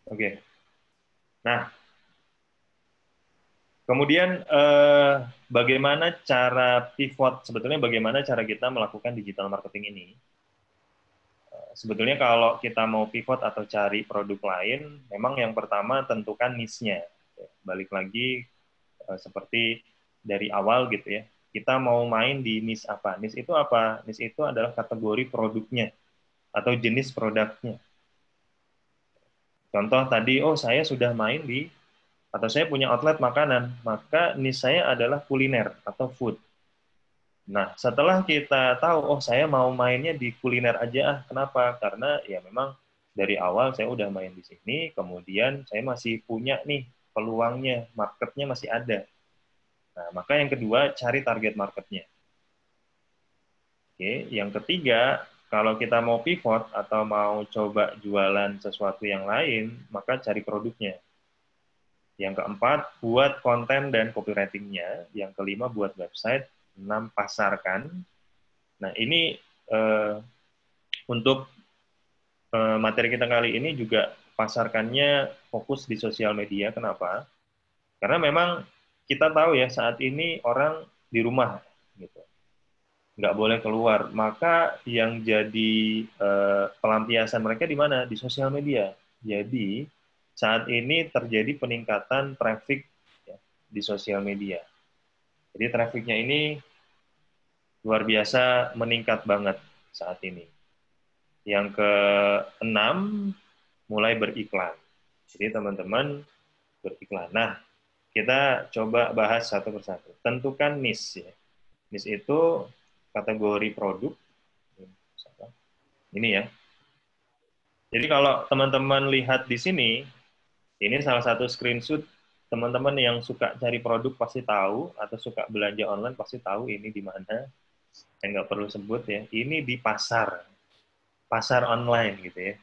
Oke. Nah, kemudian bagaimana cara pivot? Sebetulnya bagaimana cara kita melakukan digital marketing ini? Sebetulnya kalau kita mau pivot atau cari produk lain, memang yang pertama tentukan niche-nya. Balik lagi seperti dari awal gitu ya. Kita mau main di niche apa? Niche itu apa? Niche itu adalah kategori produknya atau jenis produknya. Contoh tadi, oh saya sudah main di atau saya punya outlet makanan, maka niche saya adalah kuliner atau food. Nah, setelah kita tahu, oh saya mau mainnya di kuliner aja, kenapa? Karena ya memang dari awal saya udah main di sini, kemudian saya masih punya nih peluangnya, marketnya masih ada. Nah, maka yang kedua, cari target marketnya. Oke, yang ketiga, kalau kita mau pivot atau mau coba jualan sesuatu yang lain, maka cari produknya. Yang keempat, buat konten dan copywriting-nya. Yang kelima, buat website. Enam, pasarkan. Nah, ini eh, untuk materi kita kali ini juga pasarkannya fokus di sosial media. Kenapa? Karena memang kita tahu ya saat ini orang di rumah gitu, nggak boleh keluar. Maka yang jadi pelampiasan mereka di mana? Di sosial media. Jadi saat ini terjadi peningkatan traffic ya, di sosial media. Jadi trafficnya ini luar biasa meningkat banget saat ini. Yang keenam, mulai beriklan. Jadi teman-teman beriklan. Nah, kita coba bahas satu persatu. Tentukan niche. Ya. Niche itu kategori produk. Ini ya. Jadi kalau teman-teman lihat di sini, ini salah satu screenshot teman-teman yang suka cari produk pasti tahu, atau suka belanja online pasti tahu ini di mana. Saya nggak perlu sebut ya. Ini di pasar online gitu ya.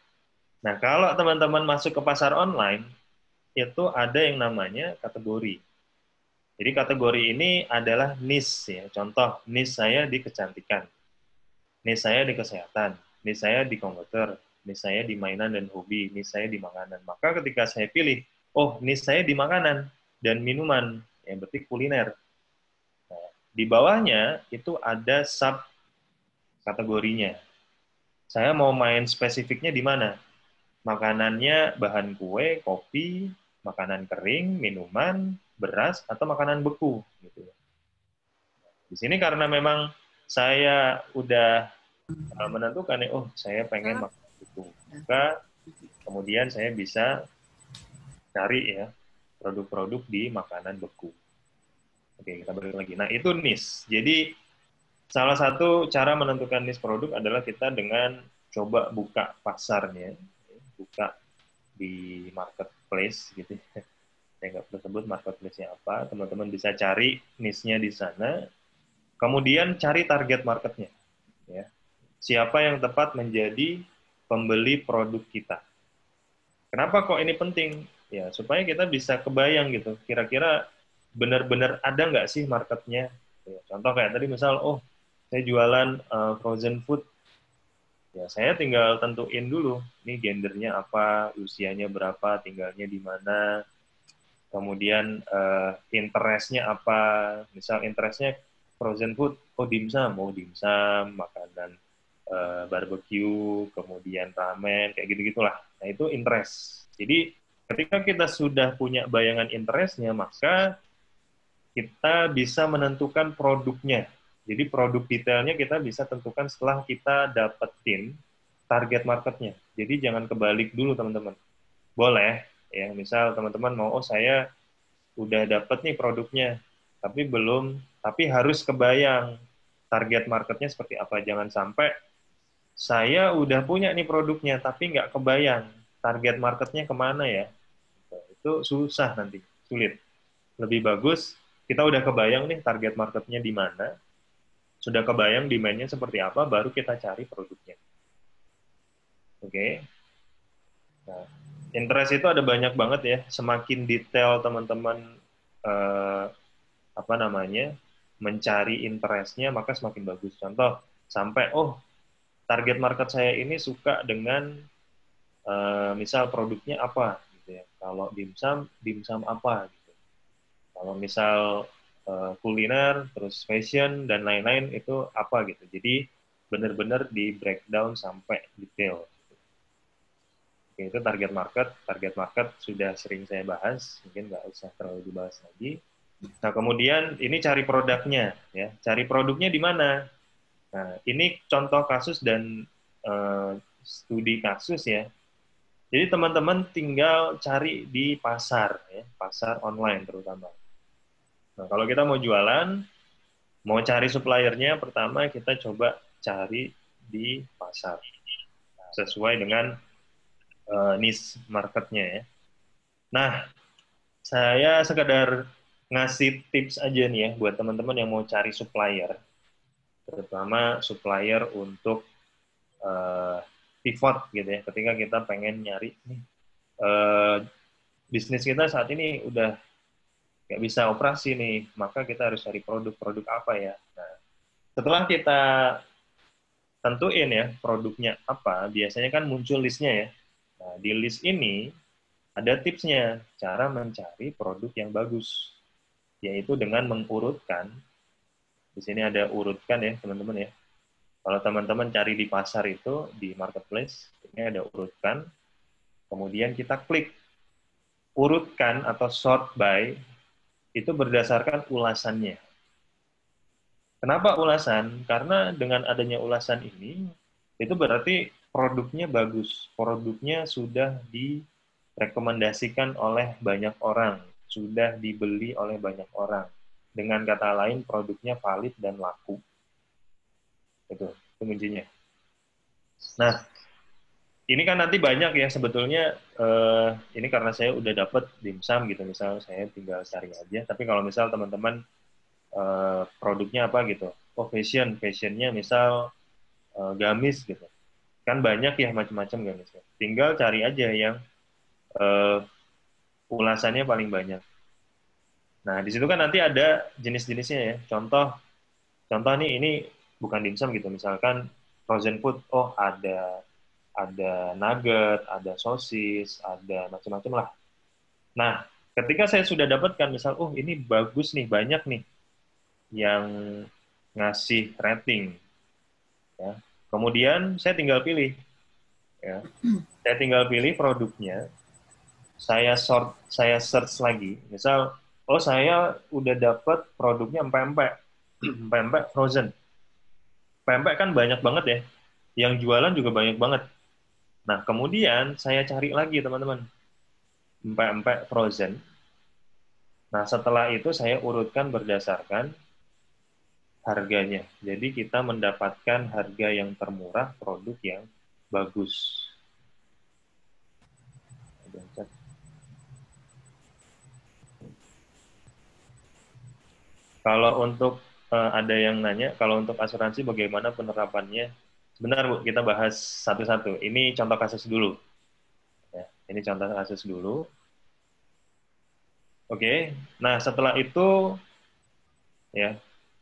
Nah, kalau teman-teman masuk ke pasar online, itu ada yang namanya kategori. Jadi kategori ini adalah niche ya. Contoh, niche saya di kecantikan, niche saya di kesehatan, niche saya di komputer, niche saya di mainan dan hobi, niche saya di makanan. Maka ketika saya pilih, oh niche saya di makanan dan minuman, yang berarti kuliner. Nah, di bawahnya itu ada sub kategorinya. Saya mau main spesifiknya di mana? Makanannya bahan kue, kopi, makanan kering, minuman, beras, atau makanan beku. Gitu. Di sini karena memang saya udah menentukan, oh saya pengen makanan beku. Maka kemudian saya bisa cari ya produk-produk di makanan beku. Oke, kita balik lagi. Nah, itu niche. Jadi, salah satu cara menentukan niche produk adalah kita dengan coba buka pasarnya, buka di marketplace gitu. Saya nggak perlu sebut marketplace-nya apa, teman-teman bisa cari niche-nya di sana, kemudian cari target marketnya. Ya. Siapa yang tepat menjadi pembeli produk kita. Kenapa kok ini penting? Ya, supaya kita bisa kebayang gitu, kira-kira benar-benar ada nggak sih marketnya? Ya, contoh kayak tadi misal, oh saya jualan frozen food, ya saya tinggal tentuin dulu, ini gendernya apa, usianya berapa, tinggalnya di mana, kemudian interestnya apa, misal interestnya frozen food, oh dimsum, makanan barbecue, kemudian ramen, kayak gitu-gitulah. Nah itu interest. Jadi ketika kita sudah punya bayangan interestnya, maka kita bisa menentukan produknya. Jadi produk detailnya kita bisa tentukan setelah kita dapetin target marketnya. Jadi jangan kebalik dulu teman-teman. Boleh, ya misal teman-teman mau, oh saya udah dapet nih produknya, tapi harus kebayang target marketnya seperti apa. Jangan sampai saya udah punya nih produknya, tapi nggak kebayang target marketnya kemana ya. Itu susah nanti, sulit. Lebih bagus kita udah kebayang nih target marketnya di mana, sudah kebayang demand-nya seperti apa, baru kita cari produknya. Oke? Okay? Nah, interest itu ada banyak banget ya. Semakin detail teman-teman eh, apa namanya mencari interestnya, maka semakin bagus. Contoh, sampai oh target market saya ini suka dengan misal produknya apa. gitu ya. Kalau dimsum apa gitu. Kalau misal kuliner, terus fashion dan lain-lain itu apa gitu. Jadi benar-benar di breakdown sampai detail. Oke, itu target market. Target market sudah sering saya bahas, mungkin nggak usah terlalu dibahas lagi. Nah, kemudian ini cari produknya, ya. Cari produknya di mana? Nah, ini contoh kasus dan studi kasus ya. Jadi teman-teman tinggal cari di pasar, ya, pasar online terutama. Nah, kalau kita mau jualan, mau cari suppliernya, pertama kita coba cari di pasar sesuai dengan niche marketnya ya. Nah, saya sekedar ngasih tips aja nih ya buat teman-teman yang mau cari supplier, terutama supplier untuk pivot gitu ya. Ketika kita pengen nyari nih bisnis kita saat ini udah nggak bisa operasi nih, maka kita harus cari produk-produk apa ya. Nah, setelah kita tentuin ya produknya apa, biasanya kan muncul listnya ya. Nah, di list ini ada tipsnya, cara mencari produk yang bagus, yaitu dengan mengurutkan. Di sini ada urutkan ya teman-teman ya. Kalau teman-teman cari di pasar itu, di marketplace, ini ada urutkan, kemudian kita klik urutkan atau sort by, itu berdasarkan ulasannya. Kenapa ulasan? Karena dengan adanya ulasan ini, itu berarti produknya bagus. Produknya sudah direkomendasikan oleh banyak orang, sudah dibeli oleh banyak orang. Dengan kata lain, produknya valid dan laku. Itu kuncinya. Nah, ini kan nanti banyak ya sebetulnya. Ini karena saya udah dapet dimsum gitu, misal saya tinggal cari aja. Tapi kalau misal teman-teman produknya apa gitu, oh fashionnya misal gamis gitu, kan banyak ya macam-macam gamisnya. Tinggal cari aja yang ulasannya paling banyak. Nah di situ kan nanti ada jenis-jenisnya ya. Contoh nih ini bukan dimsum gitu, misalkan frozen food, oh ada nugget, ada sosis, ada macam-macam lah. Nah ketika saya sudah dapatkan misal, oh ini bagus nih, banyak nih yang ngasih rating, ya. Kemudian saya tinggal pilih, ya. Saya tinggal pilih produknya, saya search lagi. Misal, oh saya udah dapat produknya empek-empek, empek-empek frozen. Empek-empek kan banyak banget ya. Yang jualan juga banyak banget. Nah, kemudian saya cari lagi teman-teman, empek-empek frozen. Nah, setelah itu saya urutkan berdasarkan harganya. Jadi kita mendapatkan harga yang termurah, produk yang bagus. Kalau untuk ada yang nanya, kalau untuk asuransi bagaimana penerapannya? Sebentar Bu, kita bahas satu-satu. Ini contoh kasus dulu. Ya, ini contoh kasus dulu. Oke. Nah, setelah itu ya,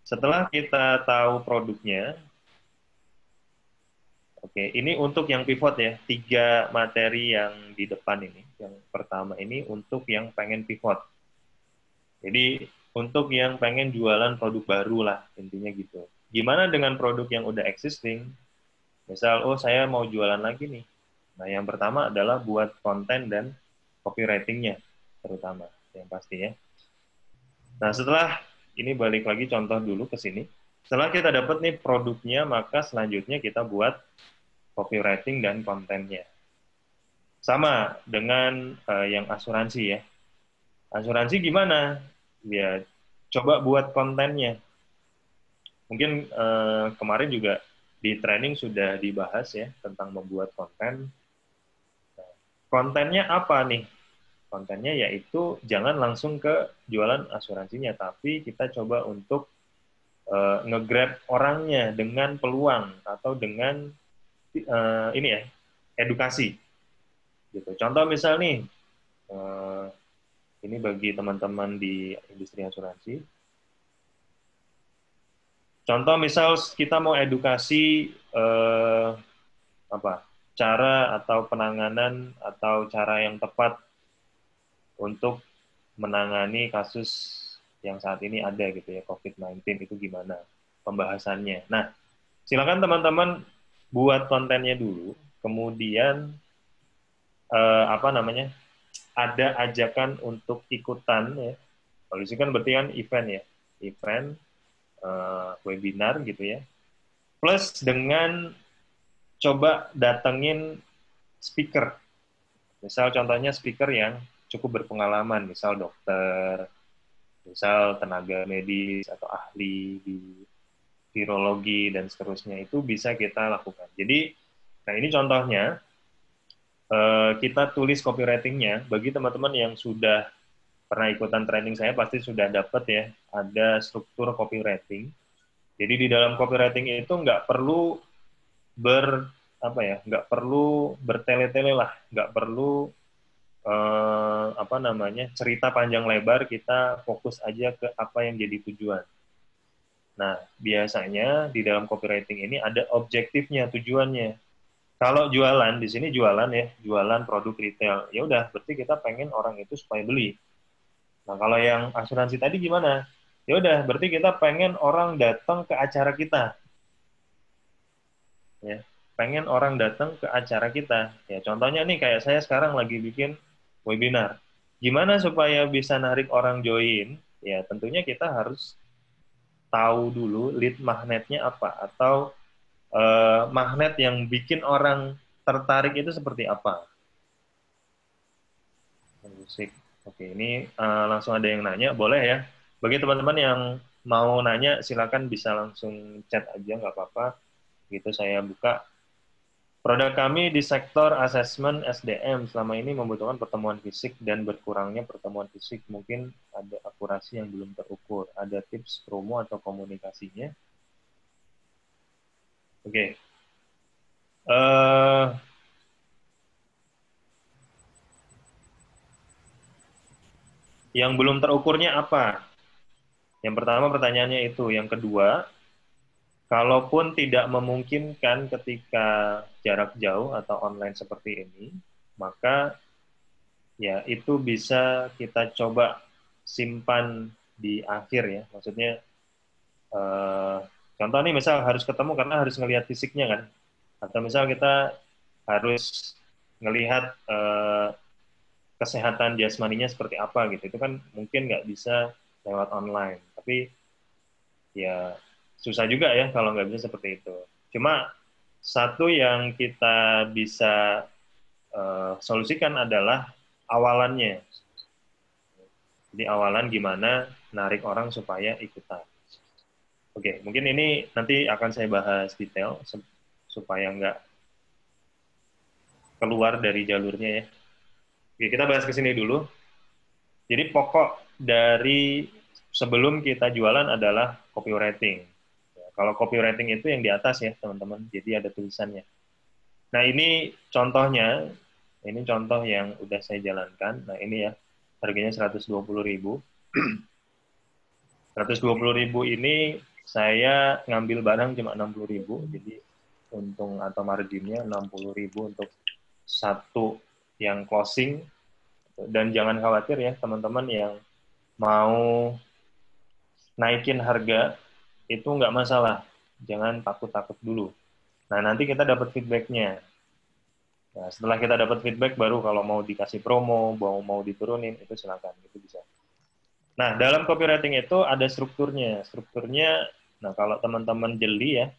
setelah kita tahu produknya, oke, ini untuk yang pivot ya, 3 materi yang di depan ini. Yang pertama ini untuk yang pengen pivot. Jadi untuk yang pengen jualan produk baru lah, intinya gitu. Gimana dengan produk yang udah existing? Misal, oh saya mau jualan lagi nih. Nah, yang pertama adalah buat konten dan copywriting-nya, terutama, yang pasti ya. Nah, setelah ini balik lagi contoh dulu ke sini. Setelah kita dapat nih produknya, maka selanjutnya kita buat copywriting dan kontennya. Sama dengan yang asuransi ya. Asuransi gimana? Ya, coba buat kontennya. Mungkin kemarin juga di training sudah dibahas ya tentang membuat konten. Kontennya apa nih? Kontennya yaitu jangan langsung ke jualan asuransinya, tapi kita coba untuk nge-grab orangnya dengan peluang atau dengan ini ya, edukasi. Gitu. Contoh misal nih, ini bagi teman-teman di industri asuransi. Contoh misal kita mau edukasi apa cara atau penanganan atau cara yang tepat untuk menangani kasus yang saat ini ada gitu ya, COVID-19 itu gimana pembahasannya. Nah, silakan teman-teman buat kontennya dulu, kemudian apa namanya, ada ajakan untuk ikutan ya. Kalau di sini kan berarti kan event ya, event, webinar gitu ya. Plus dengan coba datengin speaker. Misal contohnya speaker yang cukup berpengalaman, misal dokter, misal tenaga medis atau ahli di virologi dan seterusnya, itu bisa kita lakukan. Jadi, nah ini contohnya, kita tulis copywriting-nya. Bagi teman-teman yang sudah pernah ikutan training saya pasti sudah dapat ya, ada struktur copywriting. Jadi di dalam copywriting itu nggak perlu nggak perlu bertele-tele lah, nggak perlu apa namanya, cerita panjang lebar, kita fokus aja ke apa yang jadi tujuan. Nah, biasanya di dalam copywriting ini ada objektifnya, tujuannya. Kalau jualan, di sini jualan ya, jualan produk retail. Ya udah, berarti kita pengen orang itu supaya beli. Nah, kalau yang asuransi tadi gimana? Ya udah, berarti kita pengen orang datang ke acara kita. Ya, pengen orang datang ke acara kita. Ya, contohnya nih kayak saya sekarang lagi bikin webinar. Gimana supaya bisa narik orang join? Ya, tentunya kita harus tahu dulu lead magnetnya apa, atau magnet yang bikin orang tertarik itu seperti apa. Musik. Oke, ini langsung ada yang nanya, boleh ya. Bagi teman-teman yang mau nanya, silakan bisa langsung chat aja, nggak apa-apa. Gitu saya buka. Produk kami di sektor asesmen SDM selama ini membutuhkan pertemuan fisik, dan berkurangnya pertemuan fisik mungkin ada akurasi yang belum terukur. Ada tips promo atau komunikasinya? Oke. Yang belum terukurnya apa? Yang pertama pertanyaannya itu. Yang kedua, kalaupun tidak memungkinkan ketika jarak jauh atau online seperti ini, maka ya itu bisa kita coba simpan di akhir ya. Maksudnya, eh, contoh nih misal harus ketemu karena harus ngelihat fisiknya kan. Atau misal kita harus ngelihat kesehatan jasmaninya seperti apa gitu. Itu kan mungkin nggak bisa lewat online. Tapi ya susah juga ya kalau nggak bisa seperti itu. Cuma satu yang kita bisa solusikan adalah awalannya. Jadi awalan gimana narik orang supaya ikutan. Oke, mungkin ini nanti akan saya bahas detail supaya nggak keluar dari jalurnya ya. Oke, kita bahas ke sini dulu. Jadi pokok dari sebelum kita jualan adalah copywriting. Ya, kalau copywriting itu yang di atas ya teman-teman, jadi ada tulisannya. Nah ini contohnya, ini contoh yang udah saya jalankan. Nah ini ya, harganya 120.000. 120.000 ini saya ngambil barang cuma 60.000, jadi untung atau marginnya 60.000 untuk satu yang closing. Dan jangan khawatir ya teman-teman yang mau naikin harga, itu nggak masalah. Jangan takut-takut dulu. Nah, nanti kita dapat feedback-nya. Nah, setelah kita dapat feedback, baru kalau mau dikasih promo, mau diturunin, itu silakan. Itu bisa. Nah, dalam copywriting itu ada strukturnya. Strukturnya, nah kalau teman-teman jeli ya,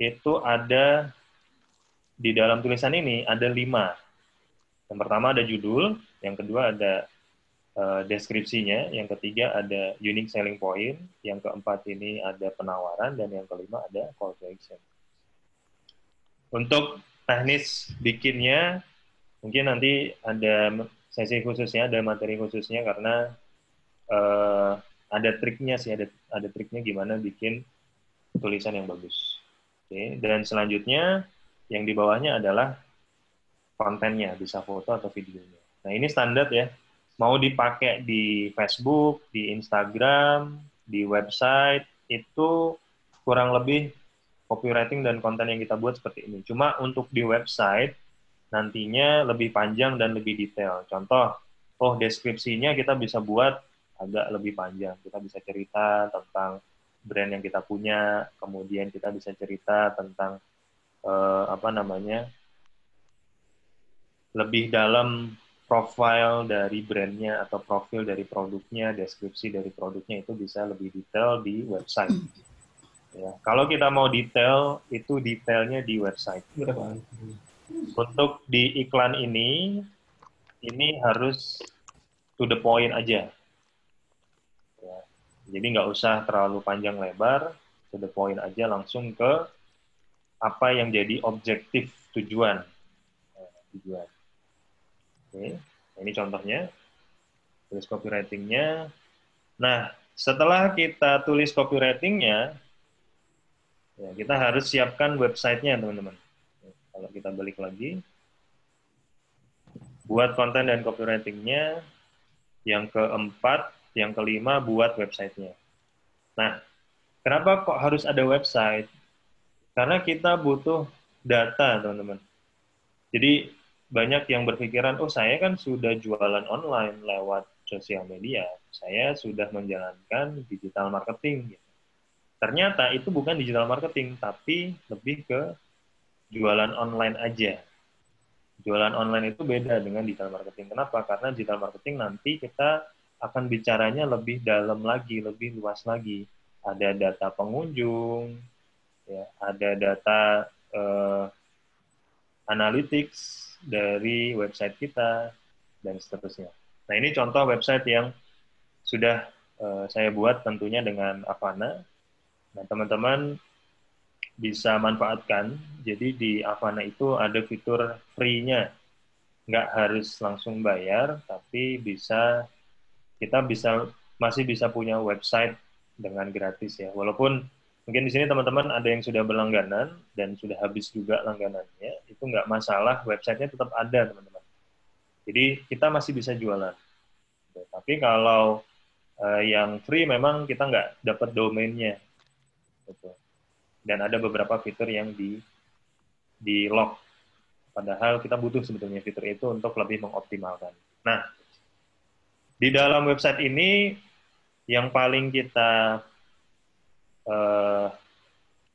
itu ada di dalam tulisan ini, ada 5. Yang pertama ada judul, yang kedua ada deskripsinya, yang ketiga ada unique selling point, yang keempat ini ada penawaran, dan yang kelima ada call to action. Untuk teknis bikinnya, mungkin nanti ada sesi khususnya, ada materi khususnya, karena ada triknya sih, ada triknya gimana bikin tulisan yang bagus. Oke, dan selanjutnya yang di bawahnya adalah kontennya, bisa foto atau videonya. Nah ini standar ya, mau dipakai di Facebook, di Instagram, di website, itu kurang lebih copywriting dan konten yang kita buat seperti ini. Cuma untuk di website, nantinya lebih panjang dan lebih detail. Contoh, oh deskripsinya kita bisa buat agak lebih panjang. Kita bisa cerita tentang brand yang kita punya, kemudian kita bisa cerita tentang apa namanya, lebih dalam profil dari brandnya atau profil dari produknya, deskripsi dari produknya itu bisa lebih detail di website. Ya, kalau kita mau detail, itu detailnya di website. Untuk di iklan ini harus to the point aja. Ya. Jadi nggak usah terlalu panjang lebar, to the point aja, langsung ke apa yang jadi objektif tujuan. Tujuan. Oke, ini contohnya, tulis copywriting-nya. Nah, setelah kita tulis copywriting-nya, ya, kita harus siapkan website-nya, teman-teman. Kalau kita balik lagi, buat konten dan copywriting-nya, yang keempat, yang kelima, buat website-nya. Nah, kenapa kok harus ada website? Karena kita butuh data, teman-teman. Jadi, banyak yang berpikiran, oh saya kan sudah jualan online lewat sosial media, saya sudah menjalankan digital marketing. Ternyata itu bukan digital marketing, tapi lebih ke jualan online aja. Jualan online itu beda dengan digital marketing. Kenapa? Karena digital marketing nanti kita akan bicaranya lebih dalam lagi, lebih luas lagi. Ada data pengunjung, ya, ada data analytics dari website kita, dan seterusnya. Nah, ini contoh website yang sudah saya buat tentunya dengan Avana. Nah, teman-teman bisa manfaatkan. Jadi di Avana itu ada fitur free-nya. Nggak harus langsung bayar, tapi kita masih bisa punya website dengan gratis ya. Walaupun mungkin di sini teman-teman ada yang sudah berlangganan dan sudah habis juga langganannya, itu nggak masalah, websitenya tetap ada, teman-teman. Jadi kita masih bisa jualan. Tapi kalau yang free memang kita nggak dapat domainnya. Gitu. Dan ada beberapa fitur yang di lock. Padahal kita butuh sebetulnya fitur itu untuk lebih mengoptimalkan. Nah, di dalam website ini yang paling kita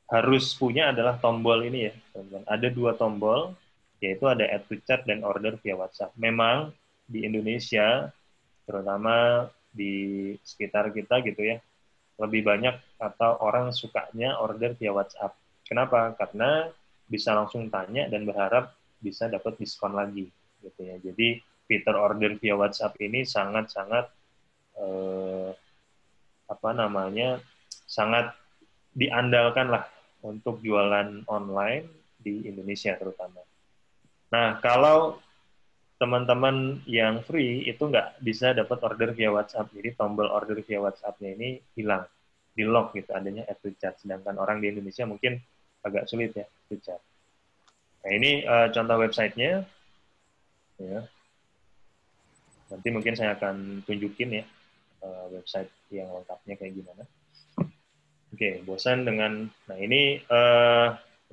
harus punya adalah tombol ini ya, teman-teman. Ada 2 tombol, yaitu ada add to chat dan order via WhatsApp. Memang di Indonesia, terutama di sekitar kita gitu ya, lebih banyak atau orang sukanya order via WhatsApp. Kenapa? Karena bisa langsung tanya dan berharap bisa dapat diskon lagi, gitu ya. Jadi fitur order via WhatsApp ini sangat-sangat apa namanya, sangat diandalkan lah untuk jualan online di Indonesia terutama. Nah, kalau teman-teman yang free itu nggak bisa dapat order via WhatsApp, jadi tombol order via WhatsApp-nya ini hilang, di lock gitu, adanya add to chat. Sedangkan orang di Indonesia mungkin agak sulit ya to chat. Nah, ini contoh websitenya, ya. Nanti mungkin saya akan tunjukin ya website yang lengkapnya kayak gimana. Oke, bosan dengan, nah ini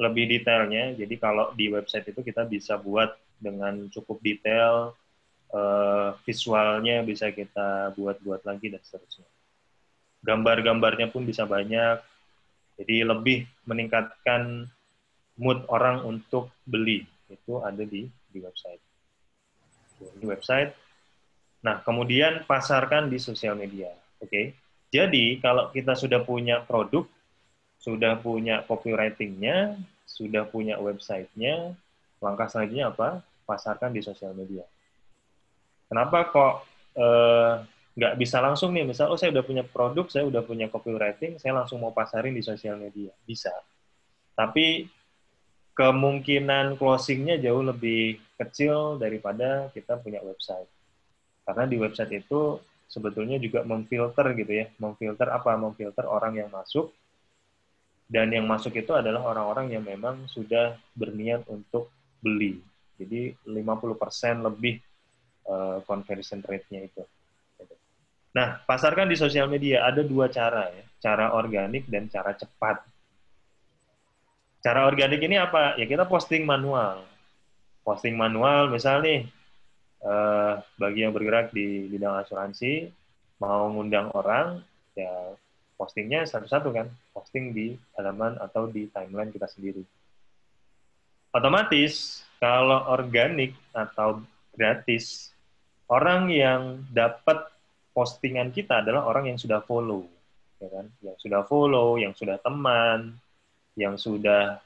lebih detailnya. Jadi kalau di website itu kita bisa buat dengan cukup detail, visualnya bisa kita buat-buat lagi dan seterusnya. Gambar-gambarnya pun bisa banyak. Jadi lebih meningkatkan mood orang untuk beli. Itu ada di website. Di website. Nah, kemudian pasarkan di sosial media. Oke. Jadi kalau kita sudah punya produk, sudah punya copywriting-nya, sudah punya website-nya, langkah selanjutnya apa? Pasarkan di sosial media. Kenapa kok nggak bisa langsung nih, misal, oh saya udah punya produk, saya udah punya copywriting, saya langsung mau pasarin di sosial media. Bisa. Tapi kemungkinan closing-nya jauh lebih kecil daripada kita punya website. Karena di website itu sebetulnya juga memfilter gitu ya. Memfilter apa? Memfilter orang yang masuk, dan yang masuk itu adalah orang-orang yang memang sudah berniat untuk beli. Jadi 50% lebih conversion rate-nya itu. Nah, pasarkan di sosial media ada 2 cara ya, cara organik dan cara cepat. Cara organik ini apa? Ya kita posting manual. Posting manual, misal nih, bagi yang bergerak di bidang asuransi, mau ngundang orang, ya postingnya satu-satu kan, posting di halaman atau di timeline kita sendiri. Otomatis, kalau organik atau gratis, orang yang dapat postingan kita adalah orang yang sudah follow, ya kan? Yang sudah follow, yang sudah teman, yang sudah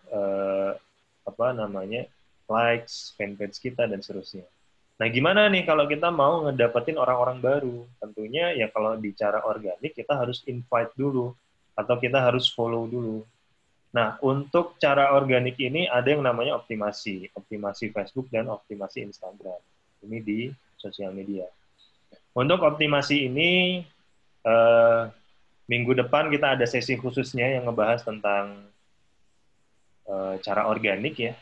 apa namanya likes fanpage kita dan seterusnya. Nah, gimana nih kalau kita mau ngedapetin orang-orang baru? Tentunya ya kalau di cara organik kita harus invite dulu atau kita harus follow dulu. Nah, untuk cara organik ini ada yang namanya optimasi, optimasi Facebook dan optimasi Instagram. Ini di sosial media. Untuk optimasi ini eh, minggu depan kita ada sesi khususnya yang ngebahas tentang cara organik ya.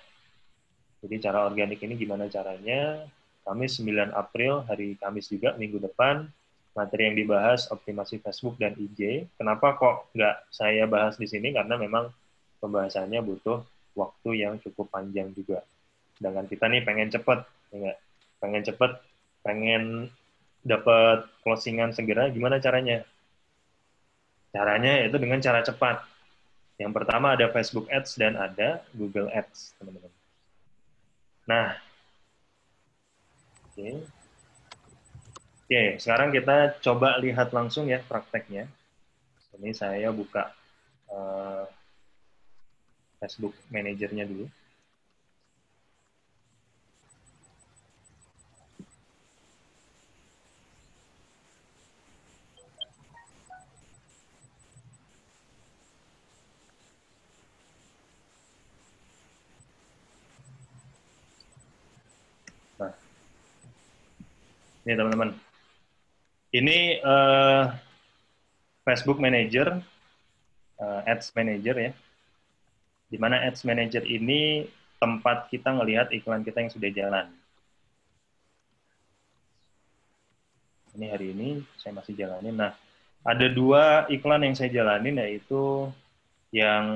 Jadi cara organik ini gimana caranya? Kamis 9 April, hari Kamis juga, minggu depan, materi yang dibahas optimasi Facebook dan IG. Kenapa kok nggak saya bahas di sini? Karena memang pembahasannya butuh waktu yang cukup panjang juga. Sedangkan kita nih pengen cepet, ya pengen cepet, pengen dapat closingan segera, gimana caranya? Caranya yaitu dengan cara cepat. Yang pertama ada Facebook Ads dan ada Google Ads, teman-teman. Nah, oke. Oke, sekarang kita coba lihat langsung ya prakteknya. Ini saya buka uh, Facebook Manager-nya dulu. Nah, ini teman-teman. Ini Facebook Manager, Ads Manager ya. Di mana Ads Manager ini tempat kita ngelihat iklan kita yang sudah jalan. Ini hari ini saya masih jalanin. Nah, ada 2 iklan yang saya jalanin, yaitu yang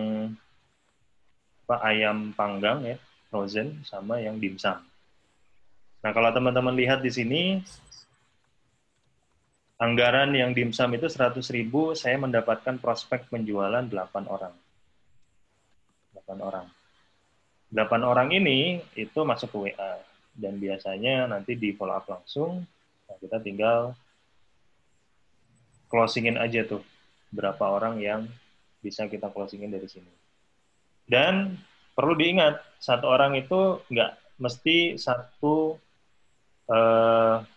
ayam panggang ya, frozen, sama yang dimsum. Nah, kalau teman-teman lihat di sini, anggaran yang dimsum itu 100.000, saya mendapatkan prospek penjualan 8 orang. 8 orang. 8 orang ini itu masuk ke WA. Dan biasanya nanti di follow up langsung, nah kita tinggal closingin aja tuh berapa orang yang bisa kita closingin dari sini. Dan perlu diingat, 1 orang itu nggak mesti satu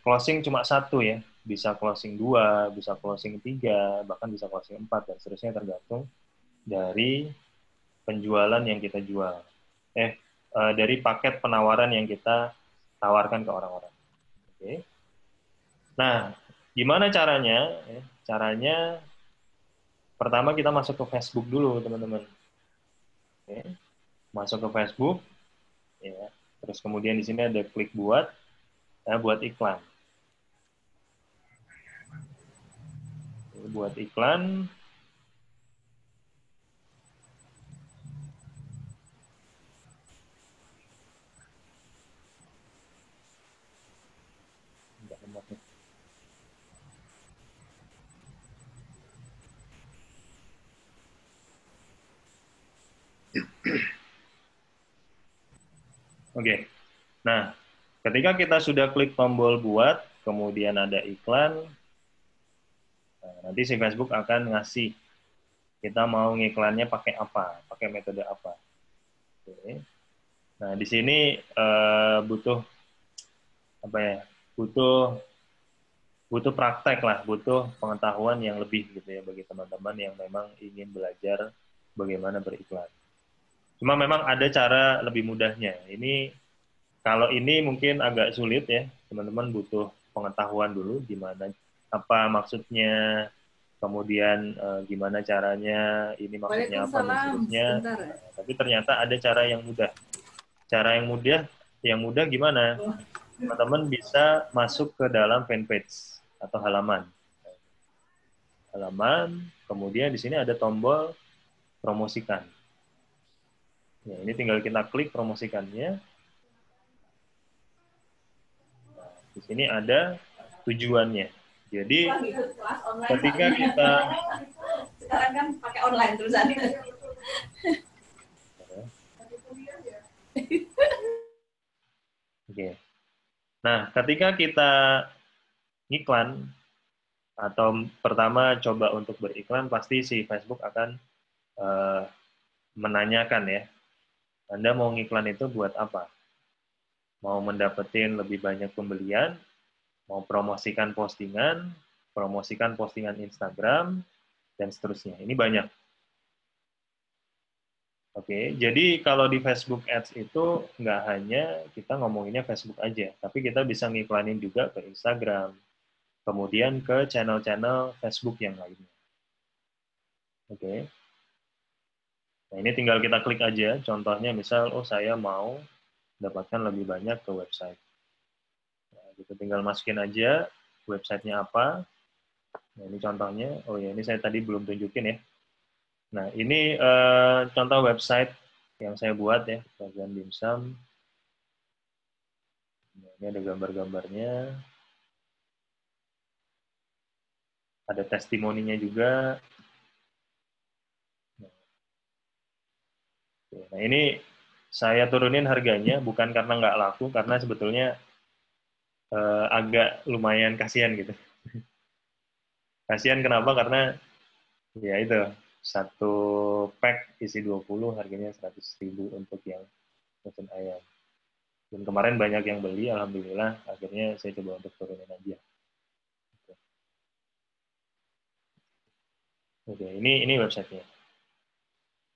closing cuma 1 ya. Bisa closing 2, bisa closing 3, bahkan bisa closing 4, dan seterusnya tergantung dari penjualan yang kita jual. Dari paket penawaran yang kita tawarkan ke orang-orang. Oke. Nah, gimana caranya? Caranya pertama kita masuk ke Facebook dulu, teman-teman. Oke. Masuk ke Facebook, ya. Terus kemudian di sini ada klik buat iklan. Buat iklan. Oke. Nah, ketika kita sudah klik tombol buat, kemudian ada iklan, nanti si Facebook akan ngasih kita mau ngiklannya pakai apa, pakai metode apa. Oke. Nah, di sini butuh apa ya? Butuh praktek lah, butuh pengetahuan yang lebih gitu ya bagi teman-teman yang memang ingin belajar bagaimana beriklan. Cuma memang ada cara lebih mudahnya. Kalau ini mungkin agak sulit ya, teman-teman butuh pengetahuan dulu gimana, apa maksudnya, kemudian gimana caranya, ini maksudnya apa dan seterusnya. Tapi ternyata ada cara yang mudah. Cara yang mudah gimana? Teman-teman bisa masuk ke dalam fanpage atau halaman. Kemudian di sini ada tombol promosikan. Ya, ini tinggal kita klik promosikannya. Di sini ada tujuannya. Jadi ketika kita sekarang kan pakai online tulisannya. Oke. Nah, ketika kita iklan atau pertama coba untuk beriklan, pasti si Facebook akan menanyakan ya, Anda mau ngiklan itu buat apa? Mau mendapetin lebih banyak pembelian, mau promosikan postingan Instagram, dan seterusnya. Ini banyak. Oke, jadi kalau di Facebook Ads itu nggak hanya kita ngomonginnya Facebook aja, tapi kita bisa ngiklanin juga ke Instagram, kemudian ke channel-channel Facebook yang lainnya. Oke. Nah, ini tinggal kita klik aja, contohnya misal, oh saya mau dapatkan lebih banyak ke website. Nah, gitu, tinggal masukin aja websitenya apa. Nah, ini contohnya, oh ya ini saya tadi belum tunjukin ya. Nah, ini contoh website yang saya buat ya, bagian dimsum. Nah, ini ada gambar-gambarnya, ada testimoninya juga. Nah, ini saya turunin harganya bukan karena nggak laku, karena sebetulnya agak lumayan kasihan gitu. Kasihan kenapa? Karena ya itu, satu pack isi 20 harganya 100.000 untuk yang pesen ayam. Dan kemarin banyak yang beli, alhamdulillah, akhirnya saya coba untuk turunin aja. Oke, ini websitenya.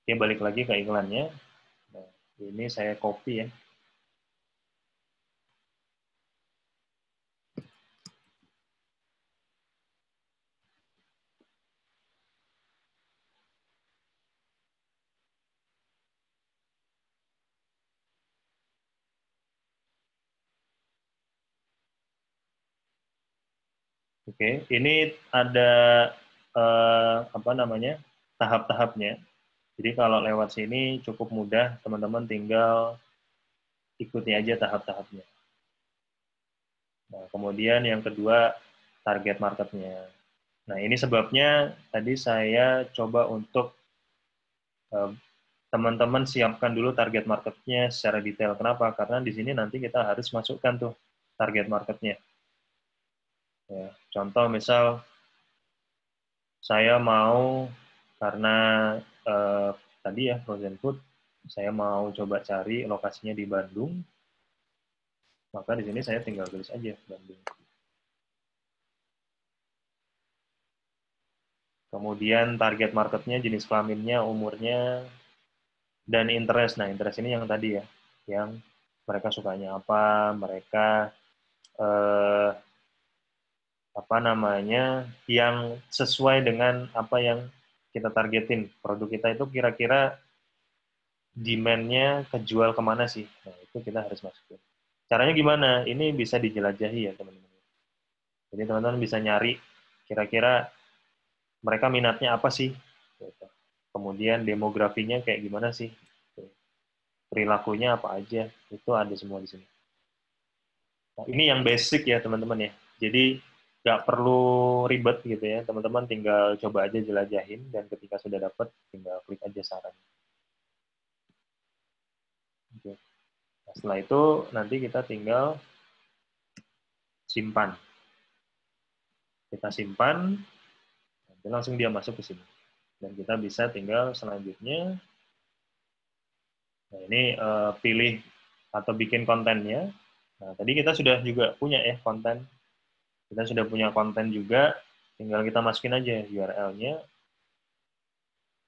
Oke, balik lagi ke iklannya. Nah, ini saya copy ya. Oke, ini ada apa namanya tahap-tahapnya. Jadi kalau lewat sini cukup mudah, teman-teman tinggal ikuti aja tahap-tahapnya. Nah, kemudian yang kedua target marketnya. Nah, ini sebabnya tadi saya coba untuk teman-teman siapkan dulu target marketnya secara detail. Kenapa? Karena di sini nanti kita harus masukkan tuh target marketnya. Ya, contoh misal saya mau karena tadi ya frozen food, saya mau coba cari lokasinya di Bandung, maka di sini saya tinggal tulis aja Bandung. Kemudian target marketnya, jenis kelaminnya, umurnya, dan interest. Nah, interest ini yang tadi ya, yang mereka sukanya apa, mereka apa namanya, yang sesuai dengan apa yang kita targetin. Produk kita itu kira-kira demand-nya kejual kemana sih? Nah, itu kita harus masukin. Caranya gimana? Ini bisa dijelajahi ya, teman-teman. Jadi teman-teman bisa nyari kira-kira mereka minatnya apa sih? Kemudian demografinya kayak gimana sih? Perilakunya apa aja? Itu ada semua di sini. Nah, ini yang basic ya, teman-teman ya. Jadi nggak perlu ribet gitu ya, teman-teman tinggal coba aja jelajahin, dan ketika sudah dapat, tinggal klik aja saran. Oke. Nah, setelah itu, nanti kita tinggal simpan. Kita simpan, nanti langsung dia masuk ke sini. Dan kita bisa tinggal selanjutnya, nah ini pilih atau bikin kontennya. Nah, tadi kita sudah juga punya ya konten. Kita sudah punya konten juga, tinggal kita masukin aja URL-nya,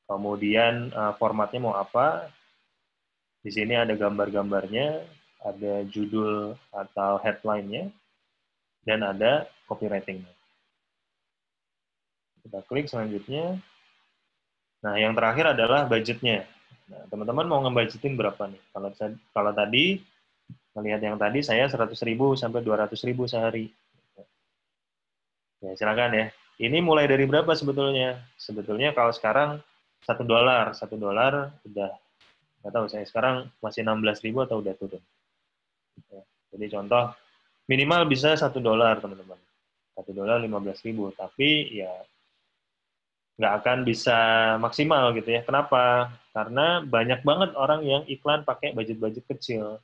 kemudian formatnya mau apa. Di sini ada gambar-gambarnya, ada judul atau headline-nya, dan ada copywriting-nya. Kita klik selanjutnya. Nah, yang terakhir adalah budgetnya. Nah, teman-teman mau ngebudgetin berapa nih? Kalau tadi, melihat yang tadi, saya 100.000 sampai 200.000 sehari. Ya, silakan ya. Ini mulai dari berapa sebetulnya? Sebetulnya kalau sekarang $1, $1 udah, nggak tahu saya sekarang masih 16.000 atau udah turun. Jadi contoh Minimal bisa $1, teman-teman. $1 15.000, tapi ya nggak akan bisa maksimal gitu ya. Kenapa? Karena banyak banget orang yang iklan pakai budget-budget kecil.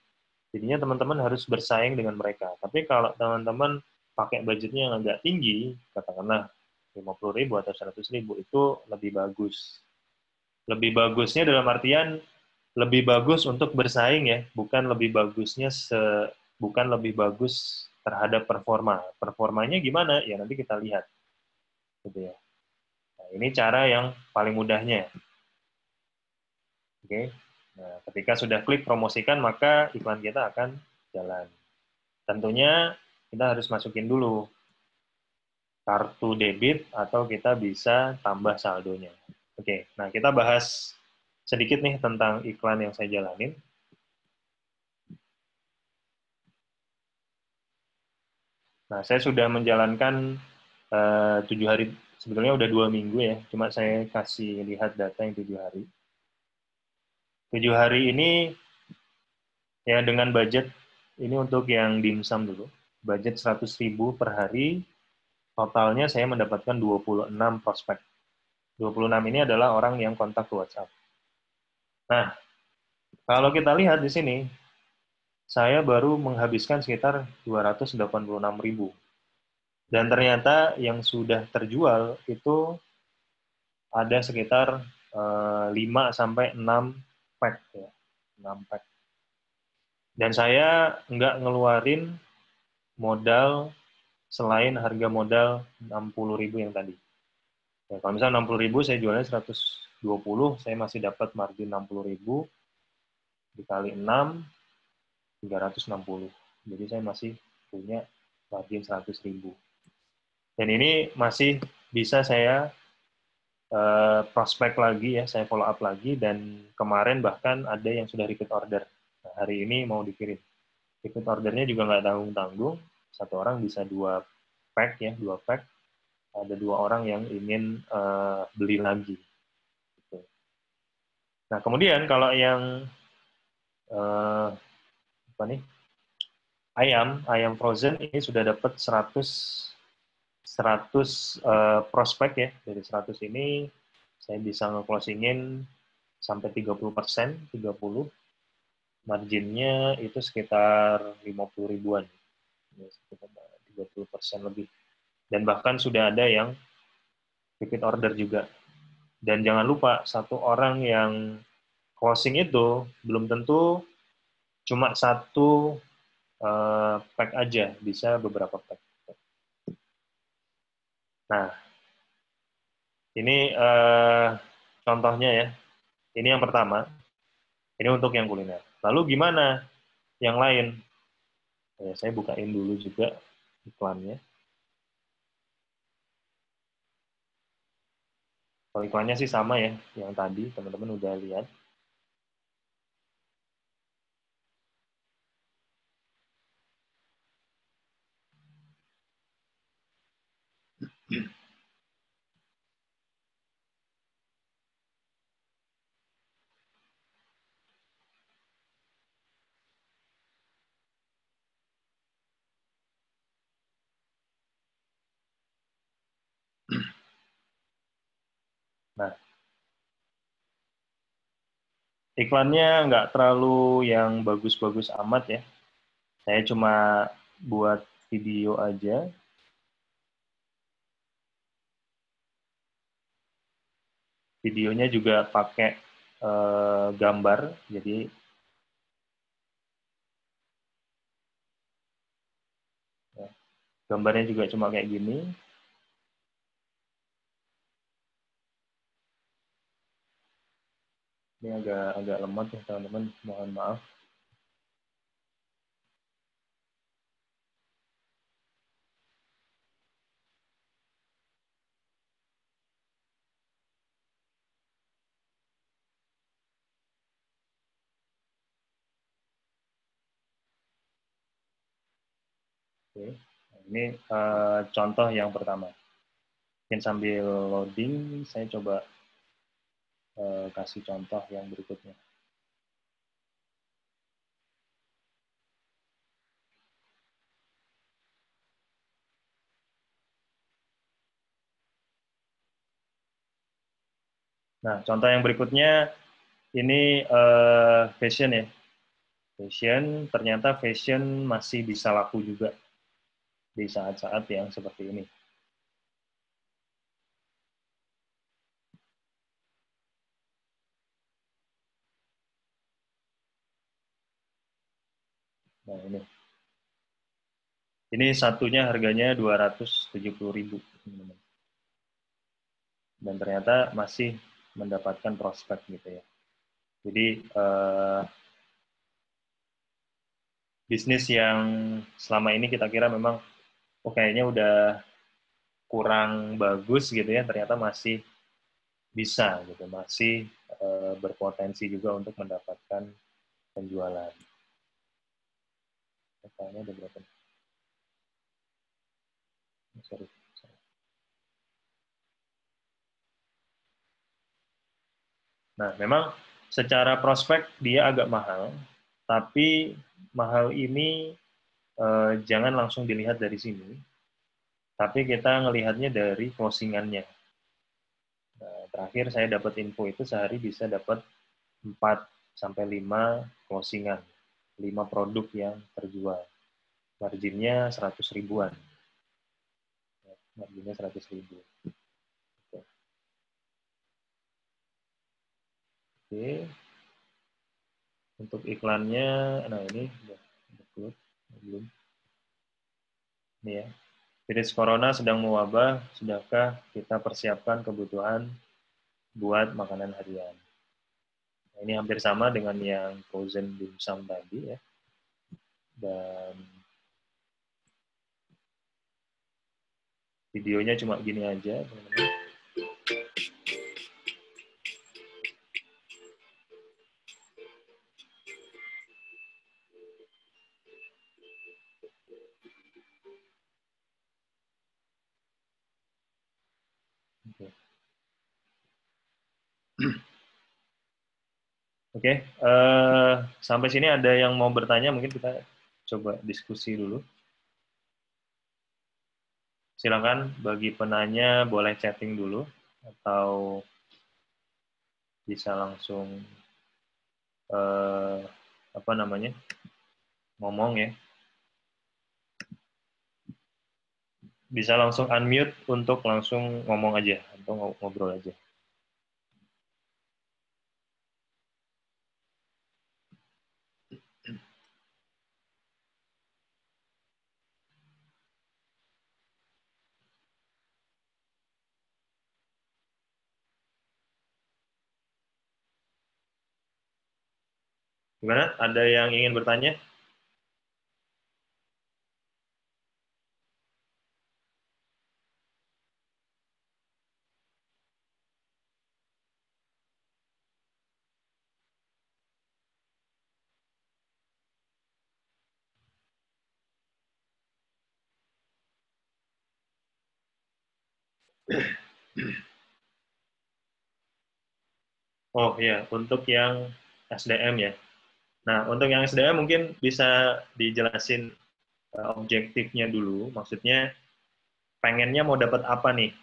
Jadinya teman-teman harus bersaing dengan mereka. Tapi kalau teman-teman pakai budgetnya yang agak tinggi, katakanlah 50.000 atau 100.000, itu lebih bagus. Lebih bagusnya dalam artian lebih bagus untuk bersaing ya, bukan lebih bagus terhadap performa. Performanya gimana? Ya nanti kita lihat, gitu ya. Nah, ini cara yang paling mudahnya. Oke. Nah, ketika sudah klik promosikan, maka iklan kita akan jalan. Tentunya kita harus masukin dulu kartu debit atau kita bisa tambah saldonya. Oke, nah kita bahas sedikit nih tentang iklan yang saya jalanin. Nah, saya sudah menjalankan 7 hari, sebetulnya udah 2 minggu ya, cuma saya kasih lihat data yang 7 hari. 7 hari ini ya dengan budget, ini untuk yang dimsum dulu, budget 100.000 per hari, totalnya saya mendapatkan 26 prospek. 26 ini adalah orang yang kontak ke WhatsApp. Nah, kalau kita lihat di sini, saya baru menghabiskan sekitar 286.000. Dan ternyata yang sudah terjual itu ada sekitar 5 sampai 6 pack ya. 6 pack. Dan saya nggak ngeluarin modal selain harga modal 60.000 yang tadi. Ya, kalau misalnya 60.000 saya jualnya 120, saya masih dapat margin 60.000 dikali 6, 360. Jadi saya masih punya margin 100.000. Dan ini masih bisa saya prospek lagi ya, saya follow up lagi, dan kemarin bahkan ada yang sudah repeat order. Nah, hari ini mau dikirim. Repeat ordernya juga nggak tanggung-tanggung, satu orang bisa 2 pack ya, 2 pack. Ada 2 orang yang ingin beli lagi. Gitu. Nah kemudian kalau yang apa nih, ayam frozen ini sudah dapat 100 prospek ya. Dari 100 ini saya bisa nge-closingin sampai 30%, 30. Marginnya itu sekitar 50 ribuan. Ya, sekitar 30% lebih. Dan bahkan sudah ada yang repeat order juga. Dan jangan lupa, satu orang yang closing itu belum tentu cuma satu pack aja, bisa beberapa pack. Nah, ini contohnya ya. Ini yang pertama. Ini untuk yang kuliner. Lalu gimana yang lain? Ya, saya bukain dulu juga iklannya. Kalau iklannya sih sama ya, yang tadi teman-teman udah lihat. Nah, iklannya nggak terlalu yang bagus-bagus amat ya. Saya cuma buat video aja. Videonya juga pakai gambar, jadi ya, gambarnya juga cuma kayak gini. Ini agak lemot ya teman-teman, mohon maaf. Oke. Nah, ini contoh yang pertama. Mungkin sambil loading, saya coba kasih contoh yang berikutnya. Nah, contoh yang berikutnya ini fashion ya. Fashion, ternyata fashion masih bisa laku juga di saat-saat yang seperti ini. Nah, ini. Ini satunya harganya 270.000. Dan ternyata masih mendapatkan prospek gitu ya. Jadi bisnis yang selama ini kita kira memang kayaknya udah kurang bagus gitu ya, ternyata masih bisa gitu, masih berpotensi juga untuk mendapatkan penjualan. Kayaknya ada berapa? Sorry. Nah, memang secara prospek dia agak mahal, tapi mahal ini jangan langsung dilihat dari sini, tapi kita ngelihatnya dari closingannya. Nah, terakhir saya dapat info itu sehari bisa dapat 4 sampai 5 closingan, 5 produk yang terjual. Marginnya 100 ribuan. Marginnya 100 ribu. Oke. Untuk iklannya, nah ini udah belum. Ini ya. Virus corona sedang mewabah, sudahkah kita persiapkan kebutuhan buat makanan harian? Nah, ini hampir sama dengan yang frozen dimsum tadi ya. Dan videonya cuma gini aja, teman-teman. Oke. Oke, sampai sini ada yang mau bertanya, mungkin kita coba diskusi dulu. Silakan bagi penanya boleh chatting dulu atau bisa langsung apa namanya ngomong ya. Bisa langsung unmute untuk langsung ngomong aja atau ngobrol aja. Gimana? Ada yang ingin bertanya? Oh ya, untuk yang SDM ya. Nah, untuk yang SDM mungkin bisa dijelasin objektifnya dulu. Maksudnya pengennya mau dapat apa nih?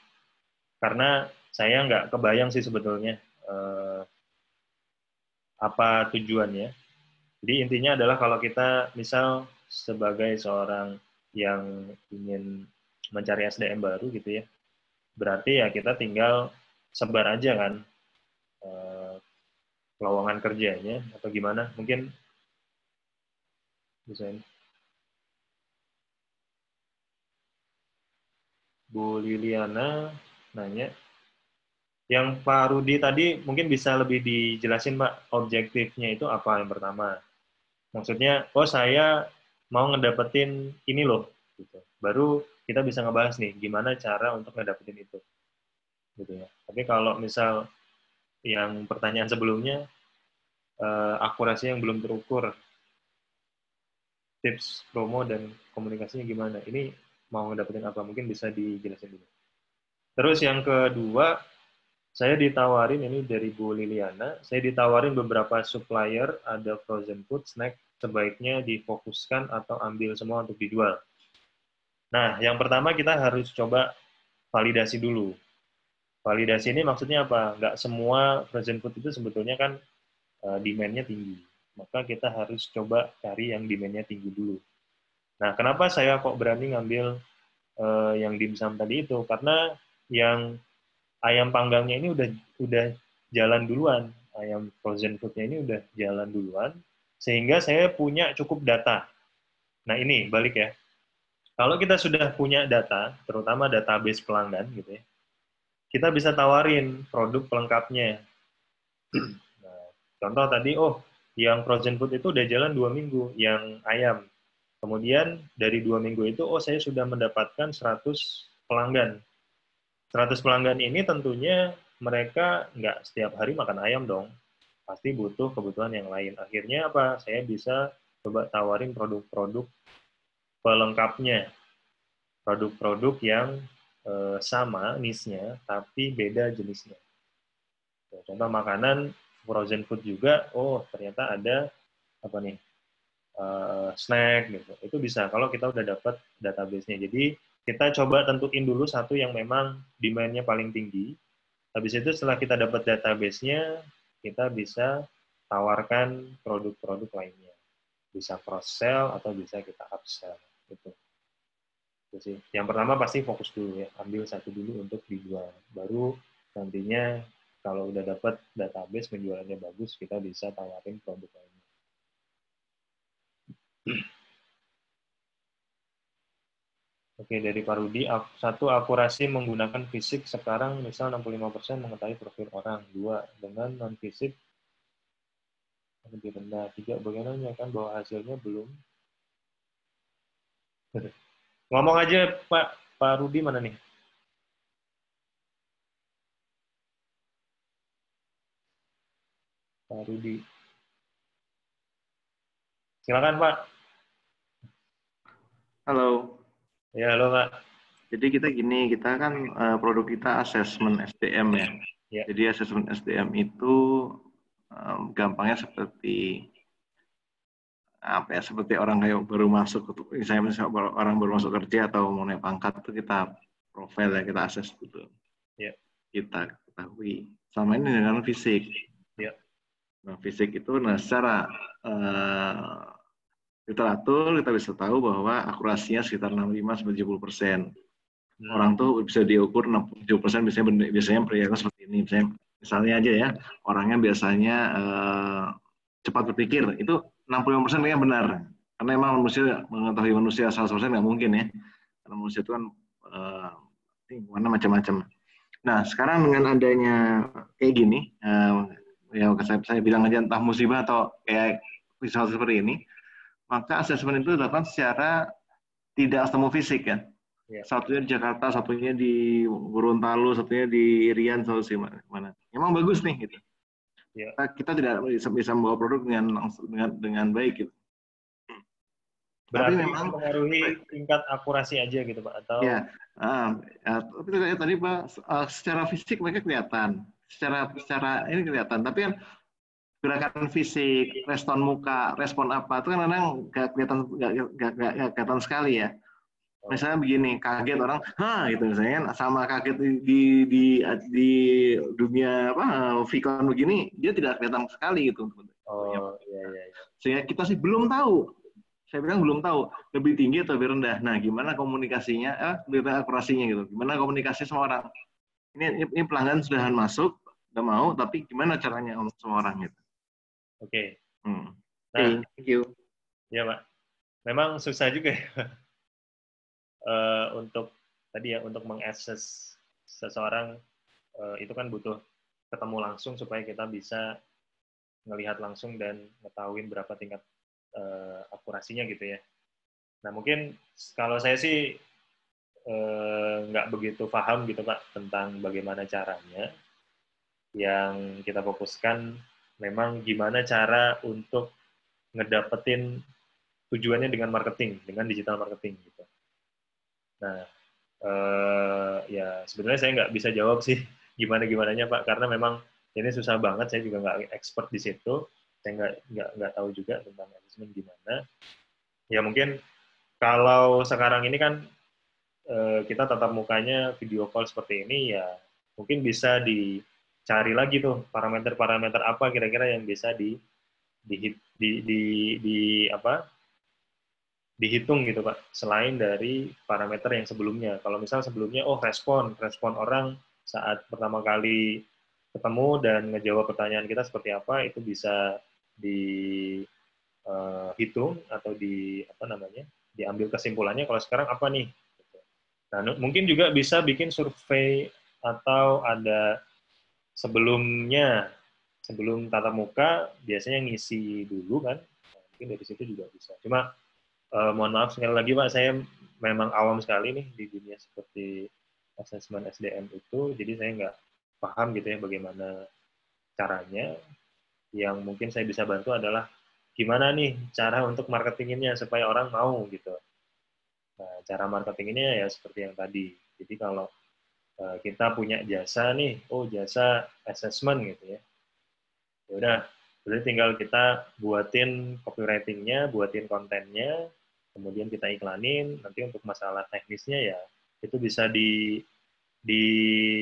Karena saya nggak kebayang sih sebetulnya apa tujuannya. Jadi intinya adalah kalau kita misal sebagai seorang yang ingin mencari SDM baru gitu ya, berarti ya kita tinggal sebar aja kan lowongan kerjanya atau gimana? Mungkin bisa ini. Bu Liliana nanya, yang Pak Rudi tadi mungkin bisa lebih dijelasin Pak, objektifnya itu apa yang pertama? Maksudnya, oh saya mau ngedapetin ini loh, gitu. Baru kita bisa ngebahas nih, gimana cara untuk ngedapetin itu. Gitu ya. Tapi kalau misal yang pertanyaan sebelumnya, akurasi yang belum terukur, tips promo dan komunikasinya gimana? Ini mau ngedapetin apa? Mungkin bisa dijelasin dulu. Terus yang kedua, saya ditawarin ini dari Bu Liliana, saya ditawarin beberapa supplier, ada frozen food, snack, sebaiknya difokuskan atau ambil semua untuk dijual. Nah, yang pertama kita harus coba validasi dulu. Validasi ini maksudnya apa? Nggak semua frozen food itu sebetulnya kan demand-nya tinggi. Maka kita harus coba cari yang demand-nya tinggi dulu. Nah, kenapa saya kok berani ngambil yang dimsum tadi itu? Karena yang ayam panggangnya ini udah jalan duluan. Ayam frozen food-nya ini udah jalan duluan, sehingga saya punya cukup data. Nah, ini balik ya. Kalau kita sudah punya data, terutama database pelanggan gitu ya, kita bisa tawarin produk pelengkapnya. Nah, contoh tadi, oh, yang frozen food itu udah jalan 2 minggu, yang ayam. Kemudian dari 2 minggu itu, oh saya sudah mendapatkan 100 pelanggan. 100 pelanggan ini tentunya mereka nggak setiap hari makan ayam dong. Pasti butuh kebutuhan yang lain. Akhirnya apa? Saya bisa coba tawarin produk-produk pelengkapnya. Produk-produk yang sama niche-nya, tapi beda jenisnya. Contoh makanan, frozen food juga, oh ternyata ada apa nih, snack gitu. Itu bisa kalau kita udah dapat database-nya. Jadi kita coba tentuin dulu satu yang memang demand-nya paling tinggi. Habis itu setelah kita dapat database-nya, kita bisa tawarkan produk-produk lainnya. Bisa cross-sell atau bisa kita upsell. Gitu. Itu sih. Yang pertama pasti fokus dulu ya, ambil satu dulu untuk dijual. Baru nantinya kalau udah dapat database penjualannya bagus, kita bisa tawarin produk lainnya. Oke, dari Pak Rudi, satu, akurasi menggunakan fisik sekarang misal 65% mengetahui profil orang. Dua, dengan non-fisik lebih rendah. Tiga, bagaimana menyampaikan bahwa hasilnya belum. Ngomong aja Pak Rudi mana nih? Pak Rudi. Silakan Pak. Halo. Ya, halo Pak. Jadi kita gini, kita kan produk kita asesmen SDM ya. Ya. Jadi asesmen SDM itu gampangnya seperti apa ya? Seperti orang kayak baru masuk, misalnya orang baru masuk kerja atau mau naik pangkat itu kita profil ya, kita akses gitu. Ya. Kita ketahui. Sama ini dengan fisik. Ya. Nah, fisik itu secara literatur kita bisa tahu bahwa akurasinya sekitar 65-70%. Orang tuh bisa diukur 67% biasanya perilaku seperti ini. Misalnya aja ya, orangnya biasanya cepat berpikir, itu 65% kayaknya benar. Karena emang manusia, mengetahui manusia 100% nggak mungkin ya. Karena manusia itu kan warna macam-macam. Nah, sekarang dengan adanya kayak gini, ya saya bilang aja entah musibah atau kayak misal seperti ini, maka asesmen itu dilakukan secara tidak ketemu fisik kan. Satunya di Jakarta, satunya di Gorontalo, satunya di Irian, satu mana. Emang bagus nih gitu. Ya. Kita tidak bisa membawa produk dengan baik gitu. Berarti tapi memang mempengaruhi tingkat akurasi aja gitu Pak atau ya, tapi tadi Pak secara fisik mereka kelihatan, secara ini kelihatan, tapi kan gerakan fisik, respon muka, respon apa itu kan kadang nggak kelihatan sekali ya. Misalnya begini, kaget orang, gitu misalnya, sama kaget di dunia Vicon begini, dia tidak kelihatan sekali gitu. Oh iya. Sehingga kita sih belum tahu. Saya bilang belum tahu lebih tinggi atau lebih rendah. Nah, gimana komunikasinya, akurasinya gitu. Gimana komunikasi sama orang. Ini pelanggan sudah masuk, udah mau, tapi gimana caranya ngomong sama orang gitu. Oke. Nah, thank you. Ya Pak. Memang susah juga ya. Untuk tadi ya untuk mengakses seseorang itu kan butuh ketemu langsung supaya kita bisa ngelihat langsung dan ngetahuin berapa tingkat akurasinya gitu ya. Nah mungkin kalau saya sih nggak begitu paham gitu Pak tentang bagaimana caranya. Yang kita fokuskan memang gimana cara untuk ngedapetin tujuannya dengan marketing, dengan digital marketing gitu. Nah, ya sebenarnya saya nggak bisa jawab sih gimana-gimananya Pak, karena memang ini susah banget, saya juga nggak expert di situ, saya nggak tahu juga tentang assessment gimana. Ya mungkin kalau sekarang ini kan kita tatap mukanya video call seperti ini, ya Mungkin bisa dicari lagi tuh parameter-parameter apa kira-kira yang bisa dihitung gitu Pak, selain dari parameter yang sebelumnya. Kalau misal sebelumnya, respon orang saat pertama kali ketemu dan ngejawab pertanyaan kita seperti apa, itu bisa dihitung atau diambil kesimpulannya kalau sekarang apa nih. Nah, mungkin juga bisa bikin survei atau ada sebelum tatap muka biasanya ngisi dulu kan, mungkin dari situ juga bisa. Cuma mohon maaf sekali lagi Pak, saya memang awam sekali nih di dunia seperti asesmen SDM itu, jadi saya nggak paham gitu ya bagaimana caranya. Yang mungkin saya bisa bantu adalah gimana nih cara untuk marketinginnya supaya orang mau gitu. Nah, cara marketinginnya ya seperti yang tadi. Jadi kalau kita punya jasa nih, jasa assessment gitu ya. Ya udah, berarti tinggal kita buatin copywriting-nya, buatin kontennya, kemudian kita iklanin. Nanti untuk masalah teknisnya ya itu bisa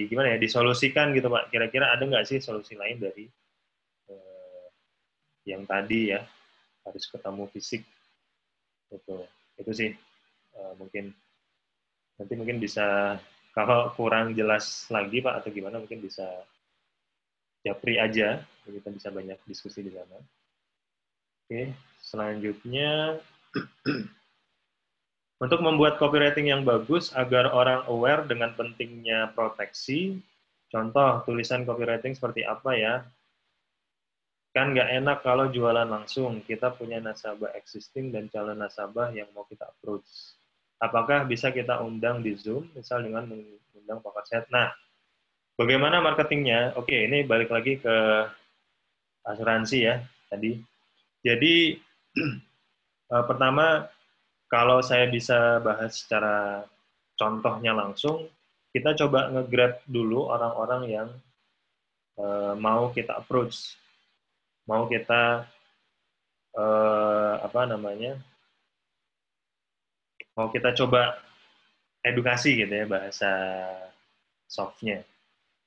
gimana ya, disolusikan gitu Pak. Kira-kira ada nggak sih solusi lain dari yang tadi ya, harus ketemu fisik itu sih mungkin nanti bisa, kalau kurang jelas lagi Pak atau gimana, mungkin bisa japri aja, kita bisa banyak diskusi di sana. Oke, selanjutnya untuk membuat copywriting yang bagus agar orang aware dengan pentingnya proteksi. Contoh tulisan copywriting seperti apa ya? Kan nggak enak kalau jualan langsung. Kita punya nasabah existing dan calon nasabah yang mau kita approach. Apakah bisa kita undang di Zoom, misal dengan mengundang Pak Set? Nah, bagaimana marketingnya? Oke, ini balik lagi ke asuransi ya tadi. Jadi pertama, kalau saya bisa bahas secara contohnya langsung, kita coba nge-grab dulu orang-orang yang mau kita approach, mau kita mau kita coba edukasi gitu ya bahasa softnya.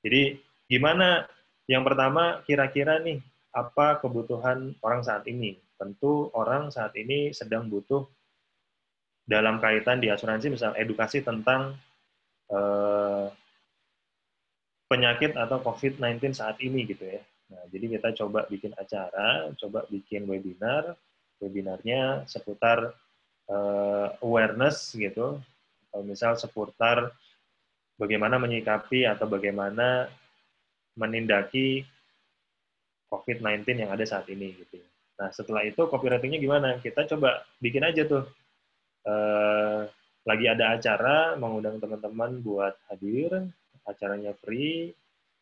Jadi gimana? Yang pertama kira-kira nih apa kebutuhan orang saat ini? Tentu orang saat ini sedang butuh dalam kaitan di asuransi, misal edukasi tentang penyakit atau COVID-19 saat ini gitu ya. Nah, jadi kita coba bikin acara, coba bikin webinar, webinarnya seputar awareness gitu, atau misal seputar bagaimana menyikapi atau bagaimana menindaki COVID-19 yang ada saat ini gitu. Nah, setelah itu copywriting-nya gimana? Kita coba bikin aja tuh. Lagi ada acara, mengundang teman-teman buat hadir, acaranya free,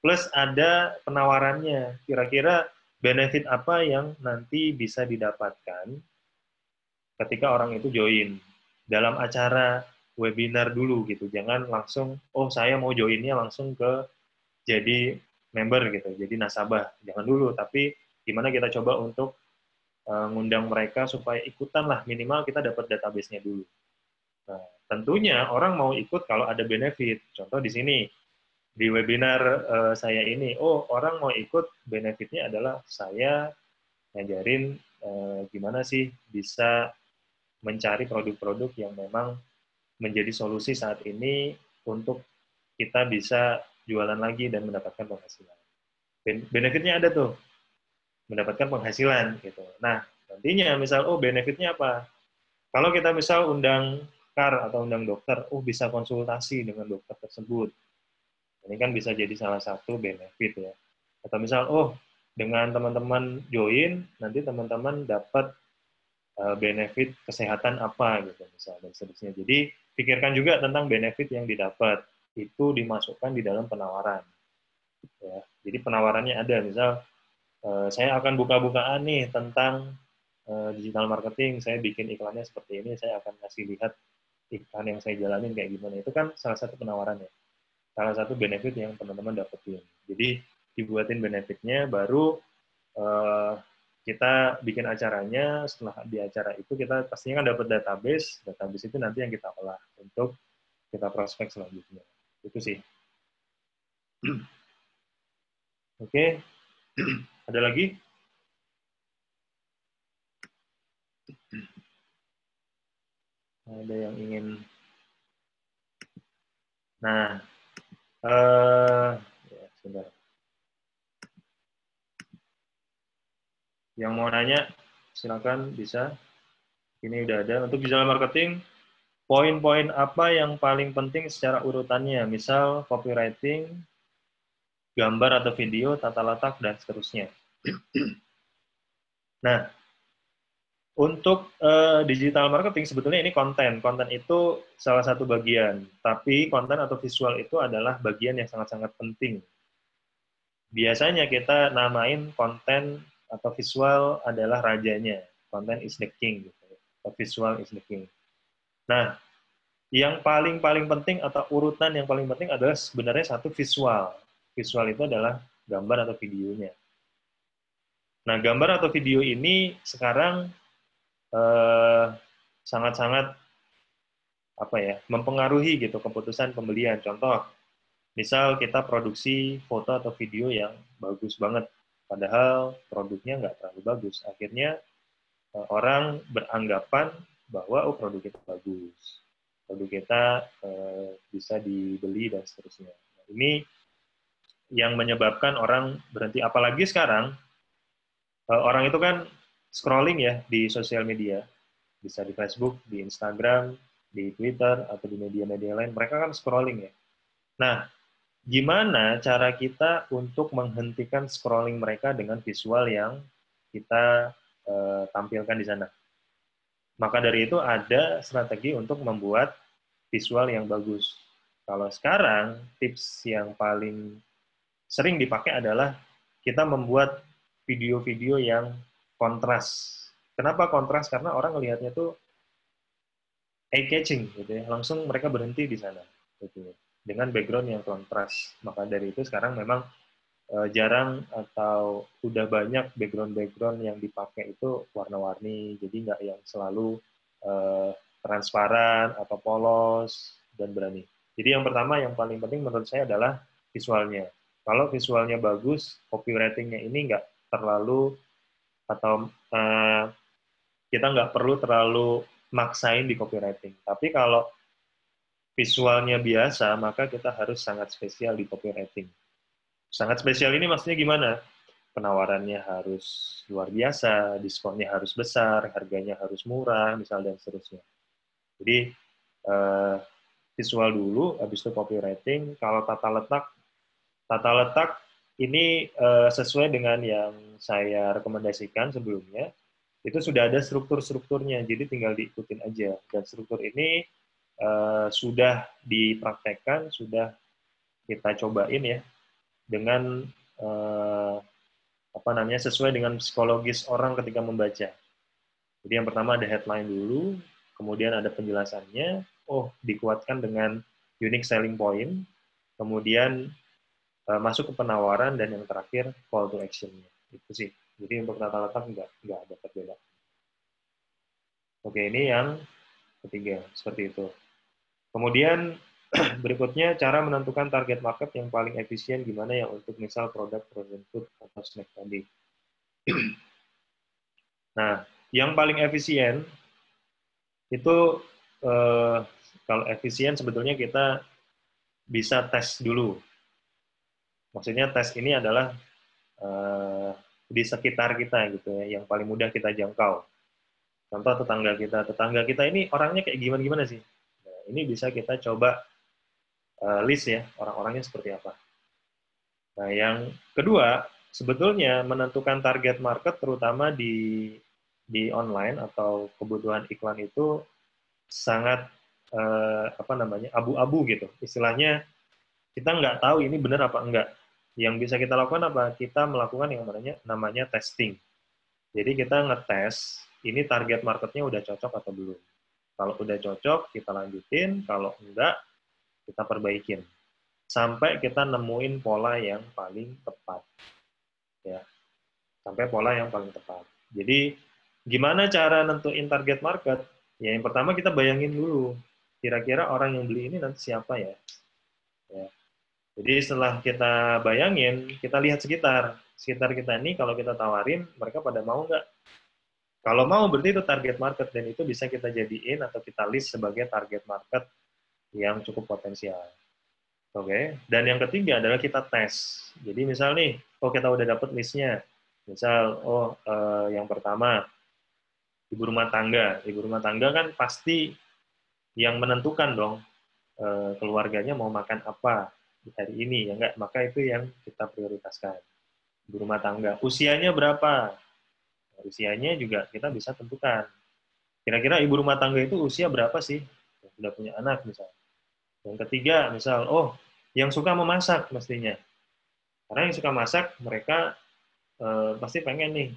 plus ada penawarannya. Kira-kira benefit apa yang nanti bisa didapatkan ketika orang itu join dalam acara webinar dulu gitu. Jangan langsung, saya mau joinnya langsung ke jadi member gitu, jadi nasabah. Jangan dulu, tapi gimana kita coba untuk ngundang mereka supaya ikutan lah, minimal kita dapat database-nya dulu. Nah, tentunya orang mau ikut kalau ada benefit. Contoh di sini, di webinar saya ini, orang mau ikut, benefitnya adalah saya ngajarin gimana sih bisa mencari produk-produk yang memang menjadi solusi saat ini untuk kita bisa jualan lagi dan mendapatkan penghasilan. Benefitnya ada tuh, mendapatkan penghasilan gitu. Nah, nantinya misal, benefitnya apa? Kalau kita misal undang atau undang dokter, bisa konsultasi dengan dokter tersebut. Ini kan bisa jadi salah satu benefit ya. Atau misal, dengan teman-teman join, nanti teman-teman dapat benefit kesehatan apa gitu misalnya, dan seterusnya. Jadi pikirkan juga tentang benefit yang didapat, itu dimasukkan di dalam penawaran. Ya. Jadi penawarannya ada, misal saya akan buka-bukaan nih tentang digital marketing, saya bikin iklannya seperti ini, saya akan kasih lihat iklan yang saya jalanin kayak gimana. Itu kan salah satu penawarannya, salah satu benefit yang teman-teman dapetin. Jadi dibuatin benefitnya, baru kita bikin acaranya. Setelah di acara itu kita pastinya kan dapat database itu nanti yang kita olah untuk kita prospek selanjutnya. Itu sih. Oke, ada lagi? Ada yang ingin? Nah, ya, sebentar. Yang mau nanya, silakan bisa. Ini udah ada. Untuk digital marketing, poin-poin apa yang paling penting secara urutannya? Misal copywriting, gambar atau video, tata letak, dan seterusnya. Nah, untuk digital marketing sebetulnya ini konten. Konten itu salah satu bagian. Tapi konten atau visual itu adalah bagian yang sangat-sangat penting. Biasanya kita namain konten atau visual adalah rajanya. Content is the king. Gitu. Atau visual is the king. Nah, yang paling penting atau urutan yang paling penting adalah sebenarnya satu visual. Visual itu adalah gambar atau videonya. Nah, gambar atau video ini sekarang sangat-sangat mempengaruhi gitu keputusan pembelian. Contoh, misal kita produksi foto atau video yang bagus banget, padahal produknya nggak terlalu bagus. Akhirnya orang beranggapan bahwa produk kita bagus, produk kita bisa dibeli dan seterusnya. Nah, ini yang menyebabkan orang berhenti. Apalagi sekarang orang itu kan scrolling ya di sosial media, bisa di Facebook, di Instagram, di Twitter, atau di media-media lain. Mereka kan scrolling ya. Nah, gimana cara kita untuk menghentikan scrolling mereka dengan visual yang kita tampilkan di sana? Maka dari itu ada strategi untuk membuat visual yang bagus. Kalau sekarang, tips yang paling sering dipakai adalah kita membuat video-video yang kontras. Kenapa kontras? Karena orang melihatnya tuh eye-catching, gitu ya. Langsung mereka berhenti di sana, gitu ya. Dengan background yang kontras. Maka dari itu sekarang memang jarang atau udah banyak background-background yang dipakai itu warna-warni, jadi nggak yang selalu transparan atau polos dan berani. Jadi yang pertama yang paling penting menurut saya adalah visualnya. Kalau visualnya bagus, copywriting-nya ini nggak terlalu atau kita nggak perlu terlalu maksain di copywriting. Tapi kalau visualnya biasa, maka kita harus sangat spesial di copywriting. Sangat spesial ini maksudnya gimana? Penawarannya harus luar biasa, diskonnya harus besar, harganya harus murah, misal dan seterusnya. Jadi visual dulu, habis itu copywriting. Kalau tata letak ini sesuai dengan yang saya rekomendasikan sebelumnya. Itu sudah ada struktur-strukturnya, jadi tinggal diikutin aja. Dan struktur ini sudah dipraktekkan, sudah kita cobain ya, dengan sesuai dengan psikologis orang ketika membaca. Jadi yang pertama ada headline dulu, kemudian ada penjelasannya, dikuatkan dengan unique selling point, kemudian masuk ke penawaran, dan yang terakhir call to action-nya. Itu sih. Jadi untuk tata letak nggak ada perbedaan. Oke, ini yang ketiga, seperti itu. Kemudian berikutnya, cara menentukan target market yang paling efisien gimana ya untuk misal produk frozen food atau snack tadi. Nah, yang paling efisien itu kalau efisien sebetulnya kita bisa tes dulu. Maksudnya tes ini adalah di sekitar kita gitu ya, yang paling mudah kita jangkau. Contoh tetangga kita ini orangnya kayak gimana sih? Nah, ini bisa kita coba list ya, orang-orangnya seperti apa. Nah, yang kedua, sebetulnya menentukan target market terutama di online atau kebutuhan iklan itu sangat abu-abu gitu. Istilahnya kita nggak tahu ini benar apa enggak. Yang bisa kita lakukan apa? Kita melakukan yang namanya testing. Jadi kita ngetes ini target marketnya udah cocok atau belum. Kalau udah cocok, kita lanjutin. Kalau enggak, kita perbaikin. Sampai kita nemuin pola yang paling tepat. Ya. Sampai pola yang paling tepat. Jadi, gimana cara nentuin target market? Ya, yang pertama kita bayangin dulu. Kira-kira orang yang beli ini nanti siapa ya? Ya. Jadi setelah kita bayangin, kita lihat sekitar kita ini kalau kita tawarin, mereka pada mau nggak? Kalau mau berarti itu target market dan itu bisa kita jadiin atau kita list sebagai target market yang cukup potensial. Oke. Dan yang ketiga adalah kita tes. Jadi misal nih, kita udah dapet listnya. Misal, yang pertama ibu rumah tangga. Ibu rumah tangga kan pasti yang menentukan dong keluarganya mau makan apa di hari ini, ya enggak? Maka itu yang kita prioritaskan. Ibu rumah tangga. Usianya berapa? Usianya juga kita bisa tentukan. Kira-kira ibu rumah tangga itu usia berapa sih? Sudah punya anak misalnya. Yang ketiga, misal, yang suka memasak mestinya. Karena yang suka masak, mereka pasti pengen nih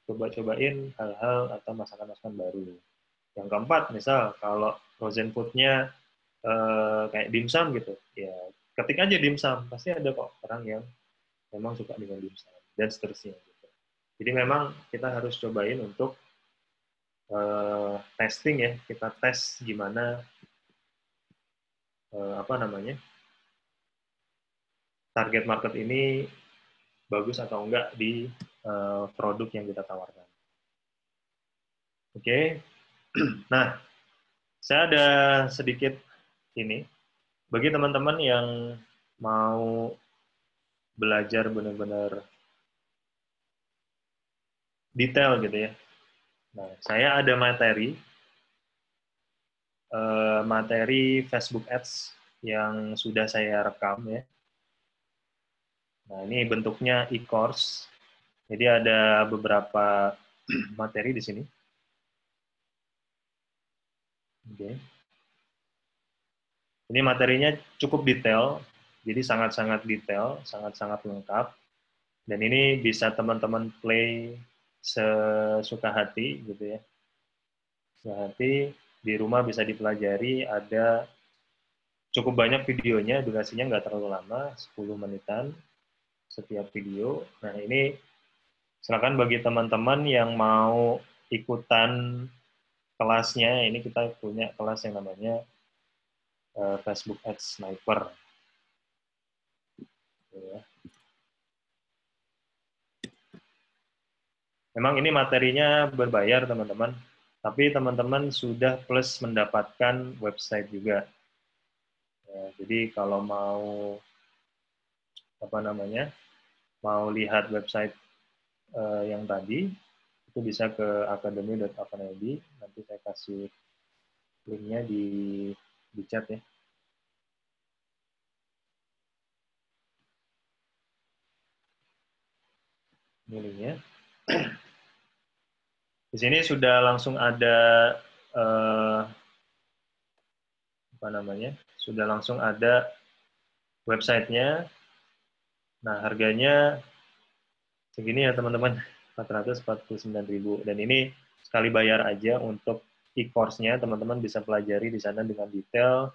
coba-cobain hal-hal atau masakan-masakan baru. Yang keempat, misal kalau frozen food-nya kayak dimsum gitu, ya ketik aja dimsum, pasti ada kok orang yang memang suka dengan dimsum, dan seterusnya. Gitu. Jadi memang kita harus cobain untuk testing ya, kita tes gimana apa namanya target market ini bagus atau enggak di produk yang kita tawarkan. Oke, nah saya ada sedikit ini bagi teman-teman yang mau belajar benar-benar detail gitu ya. Nah, saya ada materi Facebook Ads yang sudah saya rekam ya. Nah, ini bentuknya e-course. Jadi ada beberapa materi di sini. Oke. Ini materinya cukup detail, jadi sangat-sangat detail, sangat-sangat lengkap. Dan ini bisa teman-teman play sesuka hati gitu ya. Sesuka hati, di rumah bisa dipelajari, ada cukup banyak videonya, durasinya nggak terlalu lama, 10 menitan setiap video. Nah ini silakan bagi teman-teman yang mau ikutan kelasnya, ini kita punya kelas yang namanya Facebook Ads Sniper. Ya. Memang ini materinya berbayar teman-teman, tapi teman-teman sudah plus mendapatkan website juga. Ya, jadi kalau mau apa namanya, mau lihat website yang tadi, itu bisa ke academy.avanedi. Nanti saya kasih linknya di chat ya. Ini linknya. Di sini sudah langsung ada apa namanya? Sudah langsung ada websitenya. Nah, harganya segini ya teman-teman, 449.000. Dan ini sekali bayar aja untuk e-course-nya, teman-teman bisa pelajari di sana dengan detail,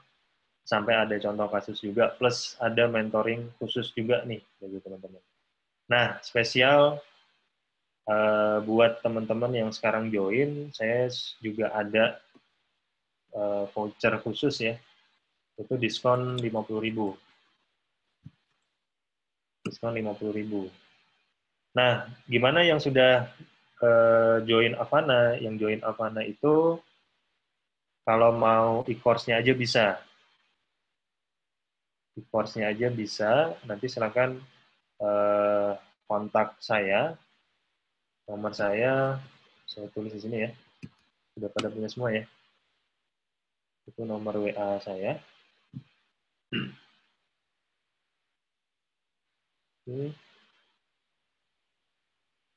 sampai ada contoh kasus juga, plus ada mentoring khusus juga nih bagi teman-teman. Nah, spesial buat teman-teman yang sekarang join, saya juga ada voucher khusus ya, itu diskon 50.000. Diskon 50.000. Nah, gimana yang sudah join Avana? Yang join Avana itu kalau mau e-course-nya aja bisa. E-course-nya aja bisa, nanti silakan kontak saya. Nomor saya tulis di sini ya. Sudah pada punya semua ya. Itu nomor WA saya.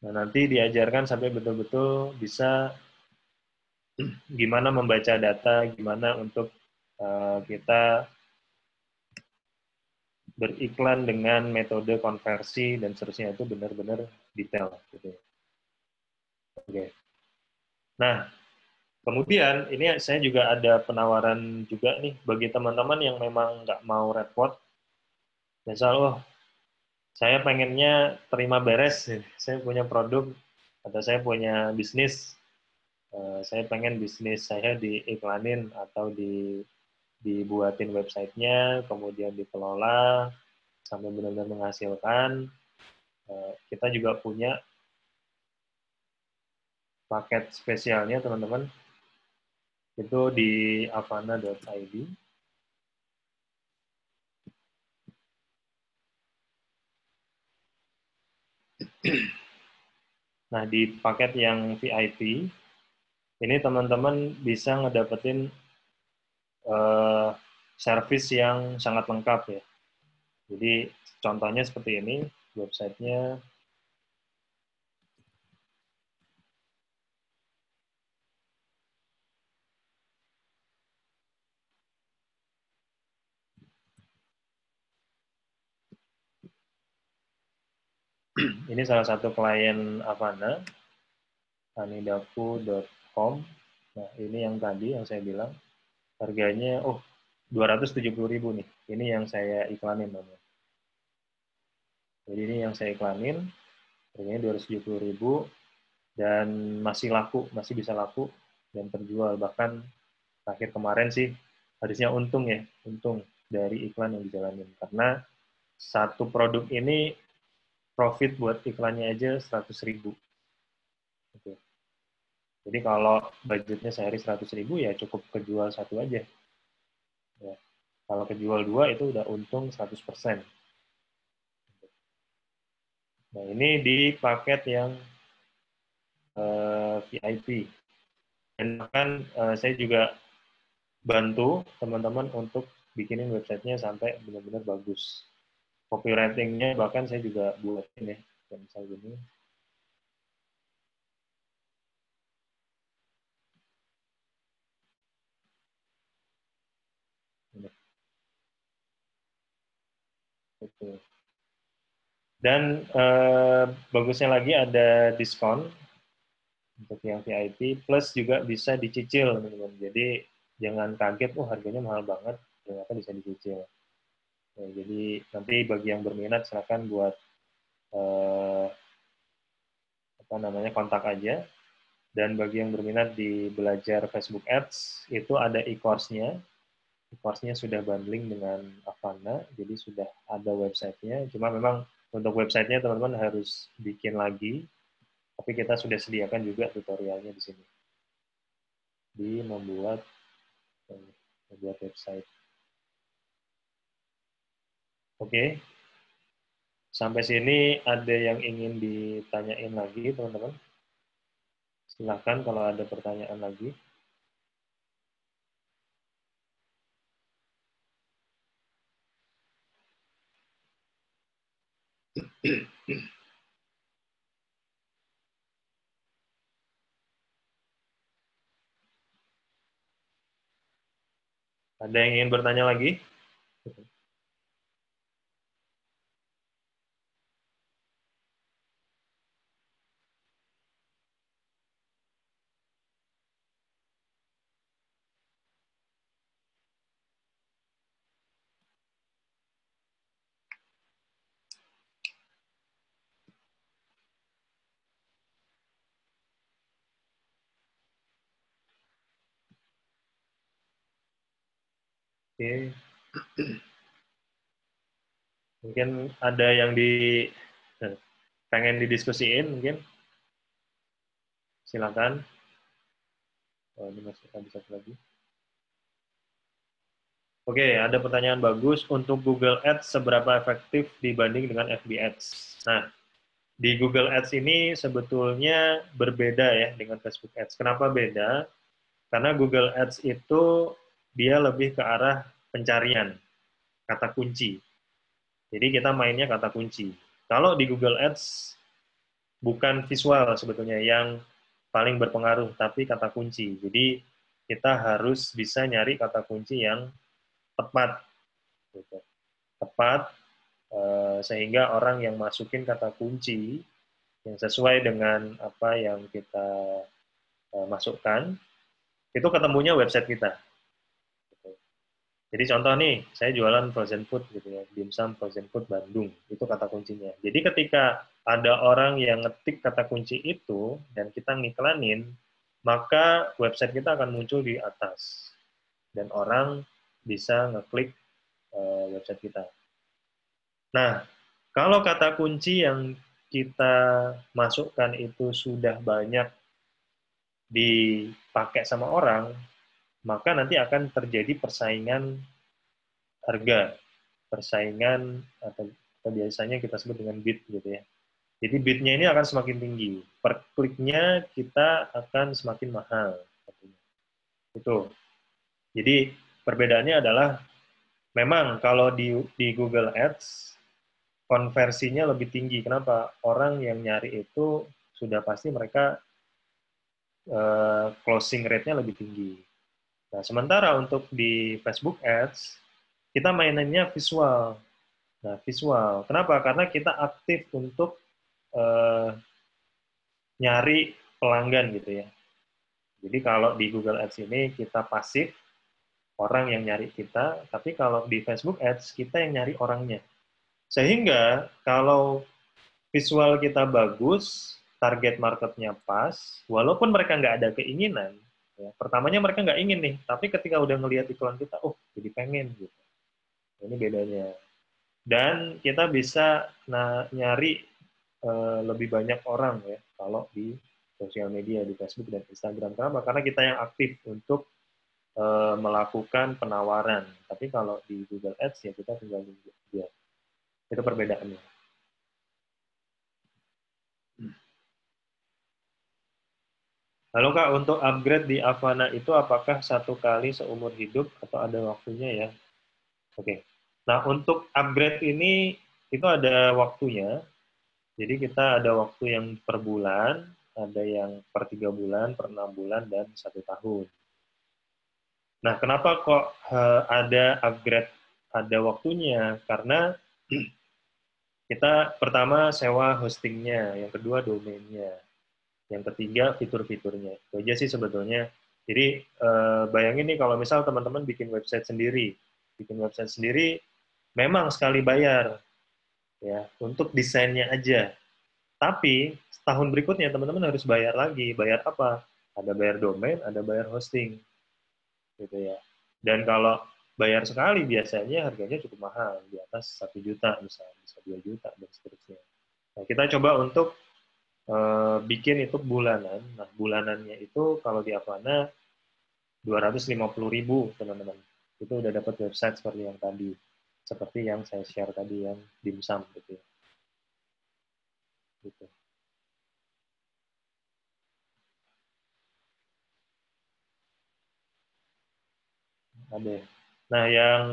Nah, nanti diajarkan sampai betul-betul bisa gimana membaca data, gimana untuk kita beriklan dengan metode konversi dan seterusnya, itu benar-benar detail. Gitu. Oke. Nah, kemudian ini saya juga ada penawaran juga nih bagi teman-teman yang memang nggak mau repot. Misal, saya pengennya terima beres, saya punya produk atau saya punya bisnis, saya pengen bisnis saya diiklanin atau dibuatin websitenya, kemudian dikelola, sampai benar-benar menghasilkan, kita juga punya paket spesialnya teman-teman, itu di avana.id. Nah, di paket yang VIP, ini teman-teman bisa ngedapetin service yang sangat lengkap ya. Jadi contohnya seperti ini, websitenya. Ini salah satu klien Avana, anidaku.com. Nah, ini yang tadi yang saya bilang, harganya, 270.000 nih. Ini yang saya iklanin namanya. Jadi ini yang saya iklanin, harganya 270.000 dan masih laku, masih bisa laku dan terjual. Bahkan akhir kemarin sih harusnya untung ya, untung dari iklan yang dijalanin. Karena satu produk ini profit buat iklannya aja 100.000. Gitu. Jadi kalau budgetnya sehari 100.000 ya cukup kejual satu aja. Ya. Kalau kejual dua itu udah untung 100%. Nah ini di paket yang VIP. Dan bahkan saya juga bantu teman-teman untuk bikinin websitenya sampai benar-benar bagus. Copywriting-nya bahkan saya juga buatin ya. Kayak misal gini. Dan bagusnya lagi ada diskon untuk yang VIP, plus juga bisa dicicil, teman-teman. Jadi jangan kaget, harganya mahal banget, ternyata bisa dicicil. Ya, jadi nanti bagi yang berminat silakan buat kontak aja. Dan bagi yang berminat di belajar Facebook Ads itu ada e-course-nya. E-course-nya sudah bundling dengan Avana, jadi sudah ada websitenya. Cuma memang untuk websitenya teman-teman harus bikin lagi, tapi kita sudah sediakan juga tutorialnya di sini. Di membuat website. Oke. Sampai sini ada yang ingin ditanyain lagi, teman-teman? Silahkan kalau ada pertanyaan lagi. Ada yang ingin bertanya lagi? Oke. Mungkin ada yang pengen didiskusiin mungkin. Silakan. Ini masih ada satu lagi. Oke, ada pertanyaan bagus. Untuk Google Ads, seberapa efektif dibanding dengan FB Ads? Nah, di Google Ads ini sebetulnya berbeda ya dengan Facebook Ads. Kenapa beda? Karena Google Ads itu dia lebih ke arah pencarian, kata kunci. Jadi kita mainnya kata kunci. Kalau di Google Ads, bukan visual sebetulnya yang paling berpengaruh, tapi kata kunci. Jadi kita harus bisa nyari kata kunci yang tepat. Gitu. Tepat, sehingga orang yang masukin kata kunci yang sesuai dengan apa yang kita masukkan, itu ketemunya website kita. Jadi contoh nih, saya jualan frozen food gitu ya, dimsum frozen food Bandung, itu kata kuncinya. Jadi ketika ada orang yang ngetik kata kunci itu dan kita ngiklanin, maka website kita akan muncul di atas dan orang bisa ngeklik website kita. Nah, kalau kata kunci yang kita masukkan itu sudah banyak dipakai sama orang, maka nanti akan terjadi persaingan harga, persaingan atau biasanya kita sebut dengan bid gitu ya. Jadi bidnya ini akan semakin tinggi, per kliknya kita akan semakin mahal. Itu. Jadi perbedaannya adalah memang kalau di Google Ads konversinya lebih tinggi. Kenapa? Orang yang nyari itu sudah pasti mereka closing rate-nya lebih tinggi. Nah, sementara untuk di Facebook Ads kita mainannya visual. Nah, visual. Kenapa? Karena kita aktif untuk nyari pelanggan gitu ya. Jadi kalau di Google Ads ini kita pasif, orang yang nyari kita, tapi kalau di Facebook Ads kita yang nyari orangnya. Sehingga kalau visual kita bagus, target marketnya pas, walaupun mereka nggak ada keinginan, ya, pertamanya mereka nggak ingin nih, tapi ketika udah ngelihat iklan kita, oh jadi pengen gitu. Ini bedanya. Dan kita bisa nyari lebih banyak orang ya kalau di sosial media, di Facebook dan Instagram. Kenapa? Karena kita yang aktif untuk melakukan penawaran. Tapi kalau di Google Ads ya kita tinggal nunggu dia. Itu perbedaannya. Halo Kak, untuk upgrade di Avana itu apakah satu kali seumur hidup atau ada waktunya ya? Oke. Nah, untuk upgrade ini itu ada waktunya. Jadi kita ada waktu yang per bulan, ada yang per 3 bulan, per 6 bulan, dan 1 tahun. Nah, kenapa kok ada upgrade, ada waktunya? Karena kita pertama sewa hostingnya, yang kedua domainnya, yang ketiga fitur-fiturnya. Itu aja sih sebetulnya. Jadi bayangin nih kalau misal teman-teman bikin website sendiri, memang sekali bayar ya untuk desainnya aja. Tapi setahun berikutnya teman-teman harus bayar lagi. Bayar apa? Ada bayar domain, ada bayar hosting, gitu ya. Dan kalau bayar sekali biasanya harganya cukup mahal, di atas 1 juta misalnya, bisa 2 juta dan seterusnya. Nah, kita coba untuk bikin itu bulanan. Nah, bulanannya itu kalau di Avana 250.000 teman-teman. Itu udah dapat website seperti yang tadi. Seperti yang saya share tadi yang dimsum gitu ya. Gitu. Ada. Nah, yang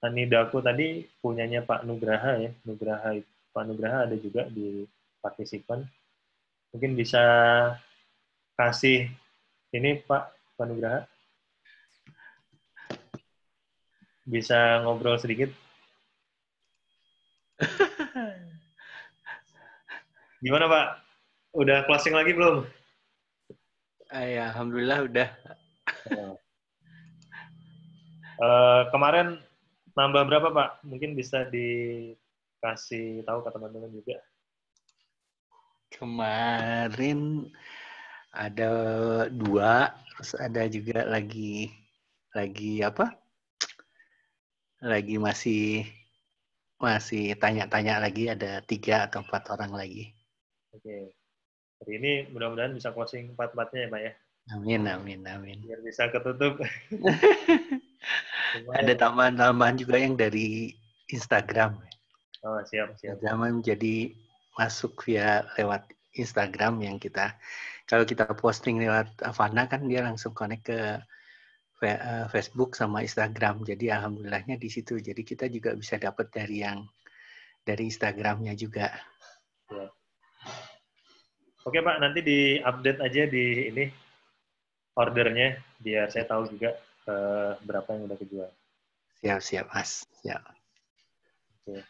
Anidaku tadi punyanya Pak Nugraha ya. Pak Nugraha ada juga di partisipan. Mungkin bisa kasih ini Pak Nugraha bisa ngobrol sedikit. Gimana Pak? Udah closing lagi belum? Ya, alhamdulillah udah. Kemarin nambah berapa Pak? Mungkin bisa dikasih tahu ke teman-teman juga. Kemarin ada 2, terus ada juga lagi apa? Lagi masih tanya-tanya lagi, ada 3 atau 4 orang lagi. Oke. Hari ini mudah-mudahan bisa closing 4-4-nya ya Pak ya. Amin, amin, amin. Biar bisa ketutup. Ada tambahan-tambahan juga yang dari Instagram. Oh, siap. Instagram jadi masuk via lewat Instagram yang kalau kita posting lewat Avana kan dia langsung connect ke Facebook sama Instagram. Jadi alhamdulillahnya di situ. Jadi kita juga bisa dapat dari Instagramnya juga. Ya. Oke Pak, nanti di-update aja di ini ordernya biar saya tahu juga berapa yang udah kejual. Siap, Mas. Siap. Oke.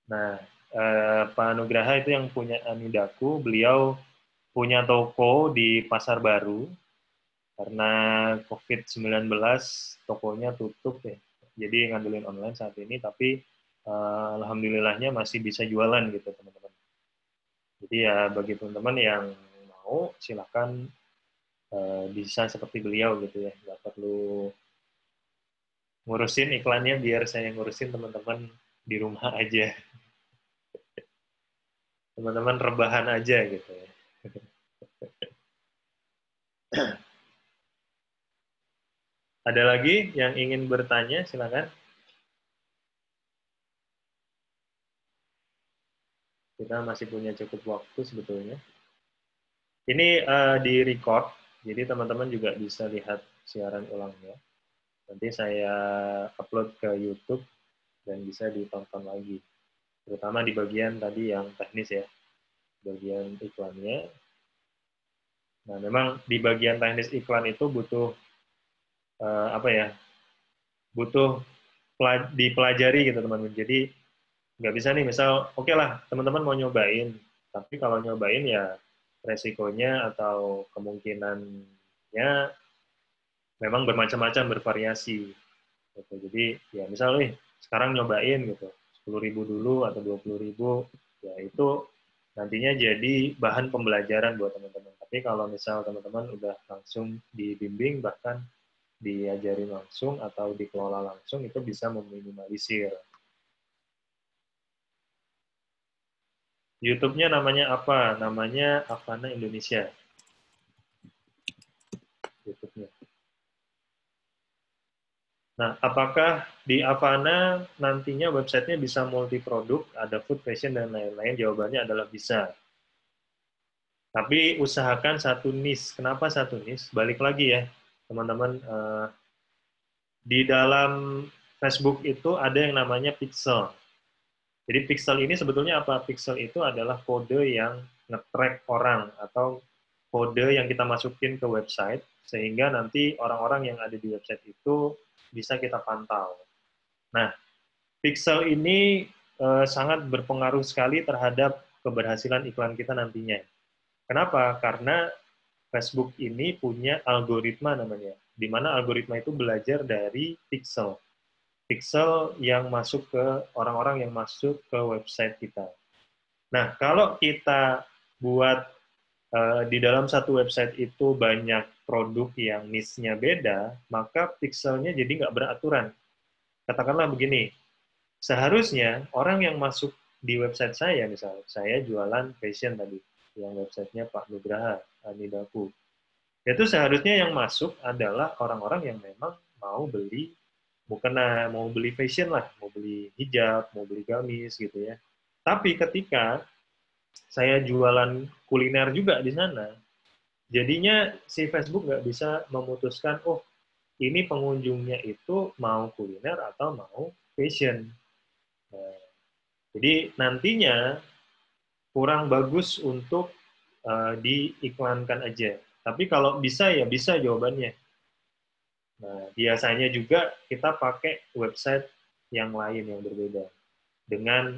Nah, Pak Nugraha itu yang punya Anidaku, beliau punya toko di Pasar Baru karena COVID-19 tokonya tutup ya. Jadi ngandelin online saat ini, tapi alhamdulillahnya masih bisa jualan gitu teman-teman. Jadi ya bagi teman-teman yang mau silakan bisa seperti beliau gitu ya, nggak perlu ngurusin iklannya, biar saya ngurusin teman-teman di rumah aja. Teman-teman rebahan aja gitu ya. Ada lagi yang ingin bertanya, silakan. Kita masih punya cukup waktu sebetulnya. Ini di record, jadi teman-teman juga bisa lihat siaran ulangnya. Nanti saya upload ke YouTube dan bisa ditonton lagi. Terutama di bagian tadi yang teknis ya, bagian iklannya. Nah, memang di bagian teknis iklan itu butuh apa ya? Butuh dipelajari gitu teman-teman. Jadi nggak bisa nih, misal oke lah teman-teman mau nyobain, tapi kalau nyobain ya resikonya atau kemungkinannya memang bermacam-macam, bervariasi. Gitu. Jadi ya misal nih sekarang nyobain gitu 10.000 dulu atau 20.000, ya itu nantinya jadi bahan pembelajaran buat teman-teman. Tapi kalau misal teman-teman udah langsung dibimbing, bahkan diajarin langsung atau dikelola langsung, itu bisa meminimalisir. YouTube-nya namanya apa? Namanya Avana Indonesia. YouTube-nya. Nah, apakah di Avana nantinya websitenya bisa multi-produk, ada food, fashion, dan lain-lain? Jawabannya adalah bisa. Tapi usahakan satu niche. Kenapa satu niche? Balik lagi ya, teman-teman. Di dalam Facebook itu ada yang namanya pixel. Jadi pixel ini sebetulnya apa? Pixel itu adalah kode yang nge-track orang atau kode yang kita masukin ke website sehingga nanti orang-orang yang ada di website itu bisa kita pantau. Nah, pixel ini sangat berpengaruh sekali terhadap keberhasilan iklan kita nantinya. Kenapa? Karena Facebook ini punya algoritma namanya, di mana algoritma itu belajar dari pixel. Pixel yang masuk ke orang-orang yang masuk ke website kita. Nah, kalau kita buat di dalam satu website itu banyak produk yang niche-nya beda, maka pixelnya jadi nggak beraturan. Katakanlah begini, seharusnya orang yang masuk di website saya, misalnya, saya jualan fashion tadi, yang websitenya Pak Nugraha, Anidaku. Itu seharusnya yang masuk adalah orang-orang yang memang mau beli mukena, mau beli fashion lah, mau beli hijab, mau beli gamis gitu ya. Tapi ketika saya jualan kuliner juga di sana, jadinya si Facebook nggak bisa memutuskan, oh ini pengunjungnya itu mau kuliner atau mau fashion. Nah, jadi nantinya kurang bagus untuk diiklankan aja. Tapi kalau bisa ya bisa jawabannya. Nah, biasanya juga kita pakai website yang lain yang berbeda dengan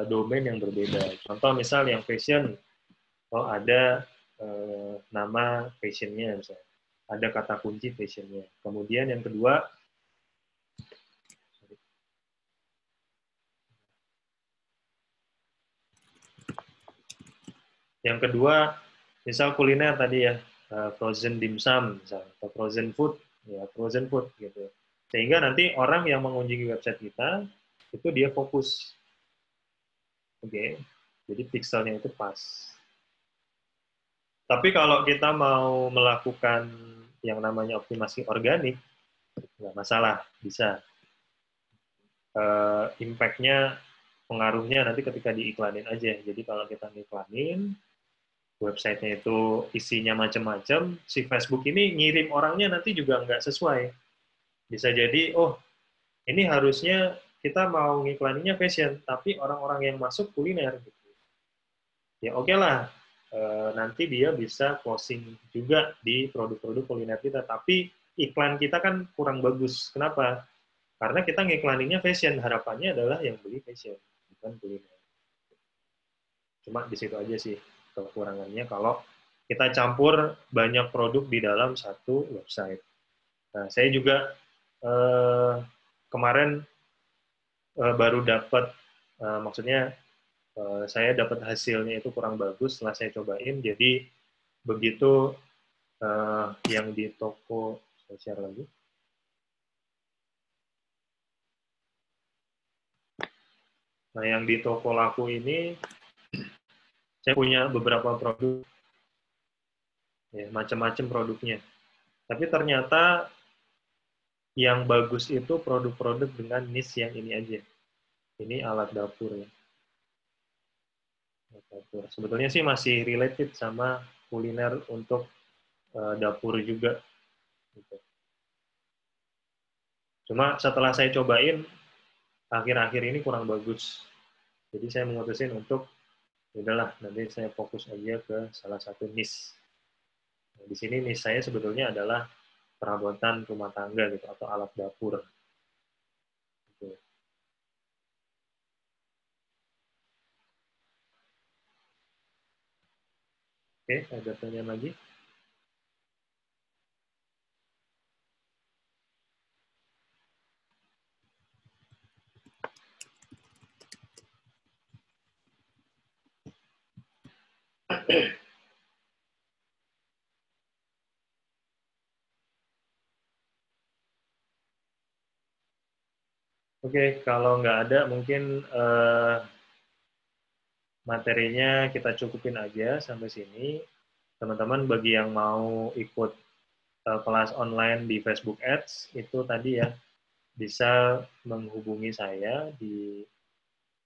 domain yang berbeda. Contoh misal yang fashion, oh ada nama fashionnya misalnya, ada kata kunci fashionnya. Kemudian yang kedua, misal kuliner tadi ya, frozen dimsum misalnya, atau frozen food, ya frozen food gitu. Sehingga nanti orang yang mengunjungi website kita itu dia fokus. Oke, jadi pixelnya itu pas. Tapi kalau kita mau melakukan yang namanya optimasi organik, nggak masalah, bisa. Impact-nya, pengaruhnya nanti ketika diiklanin aja. Jadi kalau kita ngiklanin, website-nya itu isinya macam-macam, si Facebook ini ngirim orangnya nanti juga nggak sesuai. Bisa jadi, oh ini harusnya kita mau ngiklaninnya fashion, tapi orang-orang yang masuk kuliner. Gitu. Ya oke lah, nanti dia bisa closing juga di produk-produk kuliner kita, tapi iklan kita kan kurang bagus. Kenapa? Karena kita ngiklaninnya fashion, harapannya adalah yang beli fashion, bukan kuliner. Cuma di situ aja sih kekurangannya kalau kita campur banyak produk di dalam satu website. Nah, saya juga kemarin baru dapat, maksudnya saya dapat hasilnya itu kurang bagus setelah saya cobain, jadi begitu yang di toko, saya share lagi. Nah, yang di toko laku ini, saya punya beberapa produk, ya, macam-macam produknya. Tapi ternyata yang bagus itu produk-produk dengan niche yang ini aja. Ini alat dapur ya. Alat dapur. Sebetulnya sih masih related sama kuliner untuk dapur juga. Gitu. Cuma setelah saya cobain, akhir-akhir ini kurang bagus. Jadi saya memutusin untuk, udahlah, nanti saya fokus aja ke salah satu niche. Nah, di sini niche saya sebetulnya adalah perabotan rumah tangga gitu, atau alat dapur. Gitu. Oke, ada pertanyaan lagi? Oke, kalau nggak ada, mungkin materinya kita cukupin aja sampai sini. Teman-teman, bagi yang mau ikut kelas online di Facebook Ads, itu tadi ya, bisa menghubungi saya di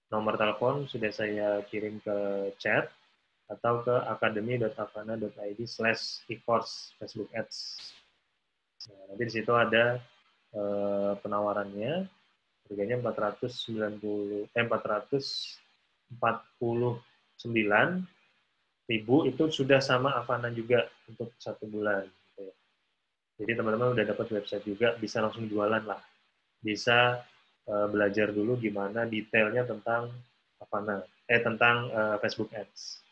nomor telepon, sudah saya kirim ke chat, atau ke academy.avana.id/e-course Facebook Ads. Nah, nanti di situ ada penawarannya, harganya 449.000 itu sudah sama Avana juga untuk 1 bulan. Gitu ya. Jadi teman-teman udah dapat website juga, bisa langsung jualan lah. Bisa belajar dulu gimana detailnya tentang Avana, tentang Facebook Ads.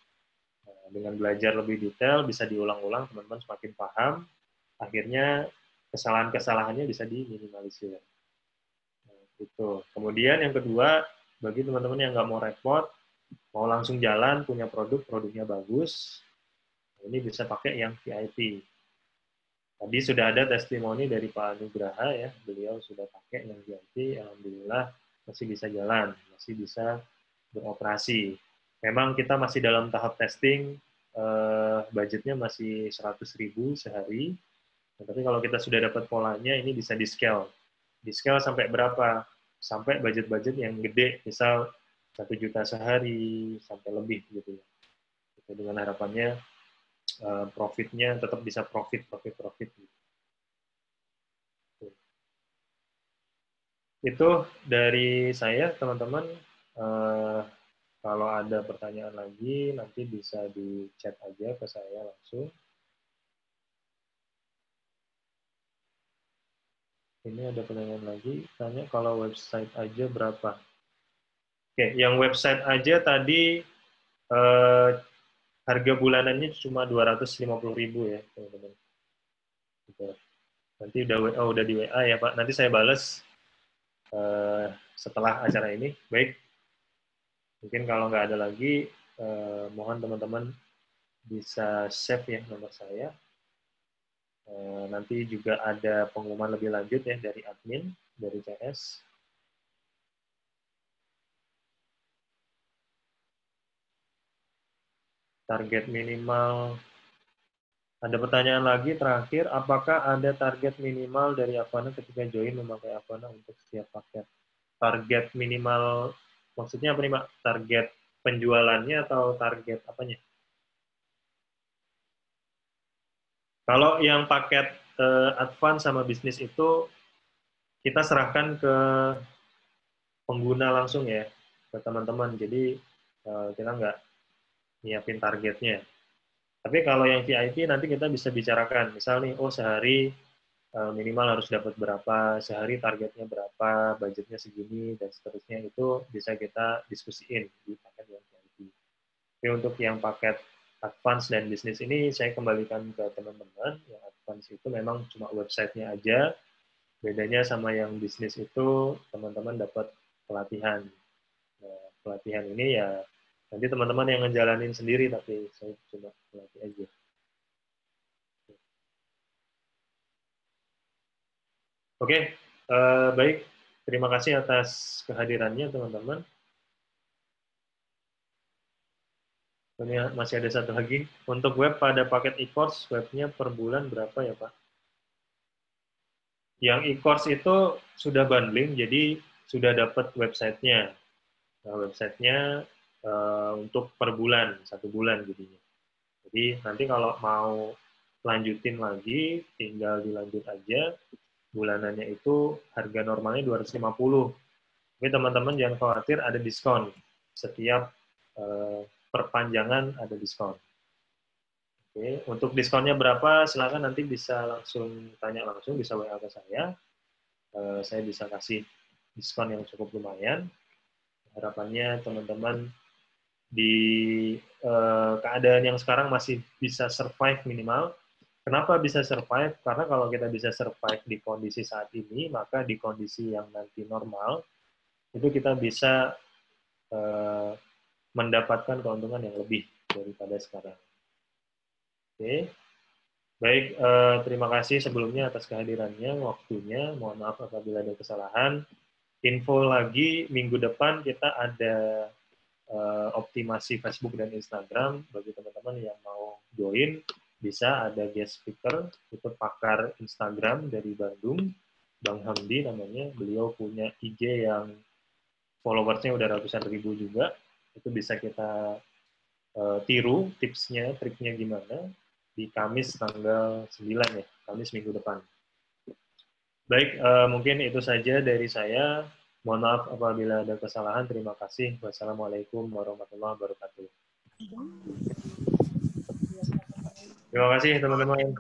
Nah, dengan belajar lebih detail, bisa diulang-ulang, teman-teman semakin paham, akhirnya kesalahan-kesalahannya bisa diminimalisir. Nah, itu. Kemudian yang kedua, bagi teman-teman yang nggak mau repot, mau langsung jalan, punya produk, produknya bagus, ini bisa pakai yang VIP. Tadi sudah ada testimoni dari Pak Anugraha ya, beliau sudah pakai yang VIP, alhamdulillah masih bisa jalan, masih bisa beroperasi. Memang kita masih dalam tahap testing, budgetnya masih 100.000 sehari, tapi kalau kita sudah dapat polanya, ini bisa di-scale. Di-scale sampai berapa? Sampai budget-budget yang gede, misal 1 juta sehari, sampai lebih gitu ya. Dengan harapannya profitnya tetap bisa profit. Itu dari saya, teman-teman. Kalau ada pertanyaan lagi, nanti bisa di chat aja ke saya langsung. Ini ada pertanyaan lagi, tanya kalau website aja berapa? Oke, yang website aja tadi harga bulanannya cuma 250.000 ya, teman-teman. Nanti udah di WA ya Pak. Nanti saya balas setelah acara ini. Baik. Mungkin kalau nggak ada lagi, mohon teman-teman bisa save ya nomor saya. Nanti juga ada pengumuman lebih lanjut ya dari admin, dari CS. Target minimal. Ada pertanyaan lagi terakhir, apakah ada target minimal dari Avana ketika join memakai Avana untuk setiap paket? Target minimal, maksudnya apa nih Pak? Target penjualannya atau target apanya? Kalau yang paket advance sama bisnis itu, kita serahkan ke pengguna langsung ya, ke teman-teman. Jadi kita nggak nyiapin targetnya. Tapi kalau yang VIP nanti kita bisa bicarakan, misal nih, oh sehari minimal harus dapat berapa, sehari targetnya berapa, budgetnya segini, dan seterusnya, itu bisa kita diskusiin di paket yang VIP. Tapi untuk yang paket advance dan bisnis ini, saya kembalikan ke teman-teman. Yang advance itu memang cuma websitenya aja, bedanya sama yang bisnis itu, teman-teman dapat pelatihan. Nah, pelatihan ini ya nanti teman-teman yang ngejalanin sendiri, tapi saya cuma pelatih aja. Oke, baik. Terima kasih atas kehadirannya, teman-teman. Ini masih ada satu lagi. Untuk web pada paket e-course, webnya per bulan berapa ya Pak? Yang e-course itu sudah bundling, jadi sudah dapat websitenya. Nah, websitenya untuk per bulan, 1 bulan jadinya. Jadi nanti kalau mau lanjutin lagi, tinggal dilanjut aja. Bulanannya itu harga normalnya 250. Tapi teman-teman jangan khawatir, ada diskon. Setiap perpanjangan ada diskon. Oke, untuk diskonnya berapa? Silakan nanti bisa langsung tanya langsung, bisa WA ke saya. Saya bisa kasih diskon yang cukup lumayan. Harapannya teman-teman di keadaan yang sekarang masih bisa survive minimal. Kenapa bisa survive? Karena kalau kita bisa survive di kondisi saat ini, maka di kondisi yang nanti normal, itu kita bisa mendapatkan keuntungan yang lebih daripada sekarang. Oke. Baik, terima kasih sebelumnya atas kehadirannya, waktunya. Mohon maaf apabila ada kesalahan. Info lagi, minggu depan kita ada optimasi Facebook dan Instagram. Bagi teman-teman yang mau join, bisa ada guest speaker, itu pakar Instagram dari Bandung, Bang Hamdi namanya. Beliau punya IG yang followersnya udah ratusan ribu juga. Itu bisa kita tiru tipsnya, triknya gimana. Di Kamis tanggal 9 ya, Kamis minggu depan. Baik, mungkin itu saja dari saya. Mohon maaf apabila ada kesalahan. Terima kasih. Wassalamualaikum warahmatullahi wabarakatuh. Terima kasih teman-teman.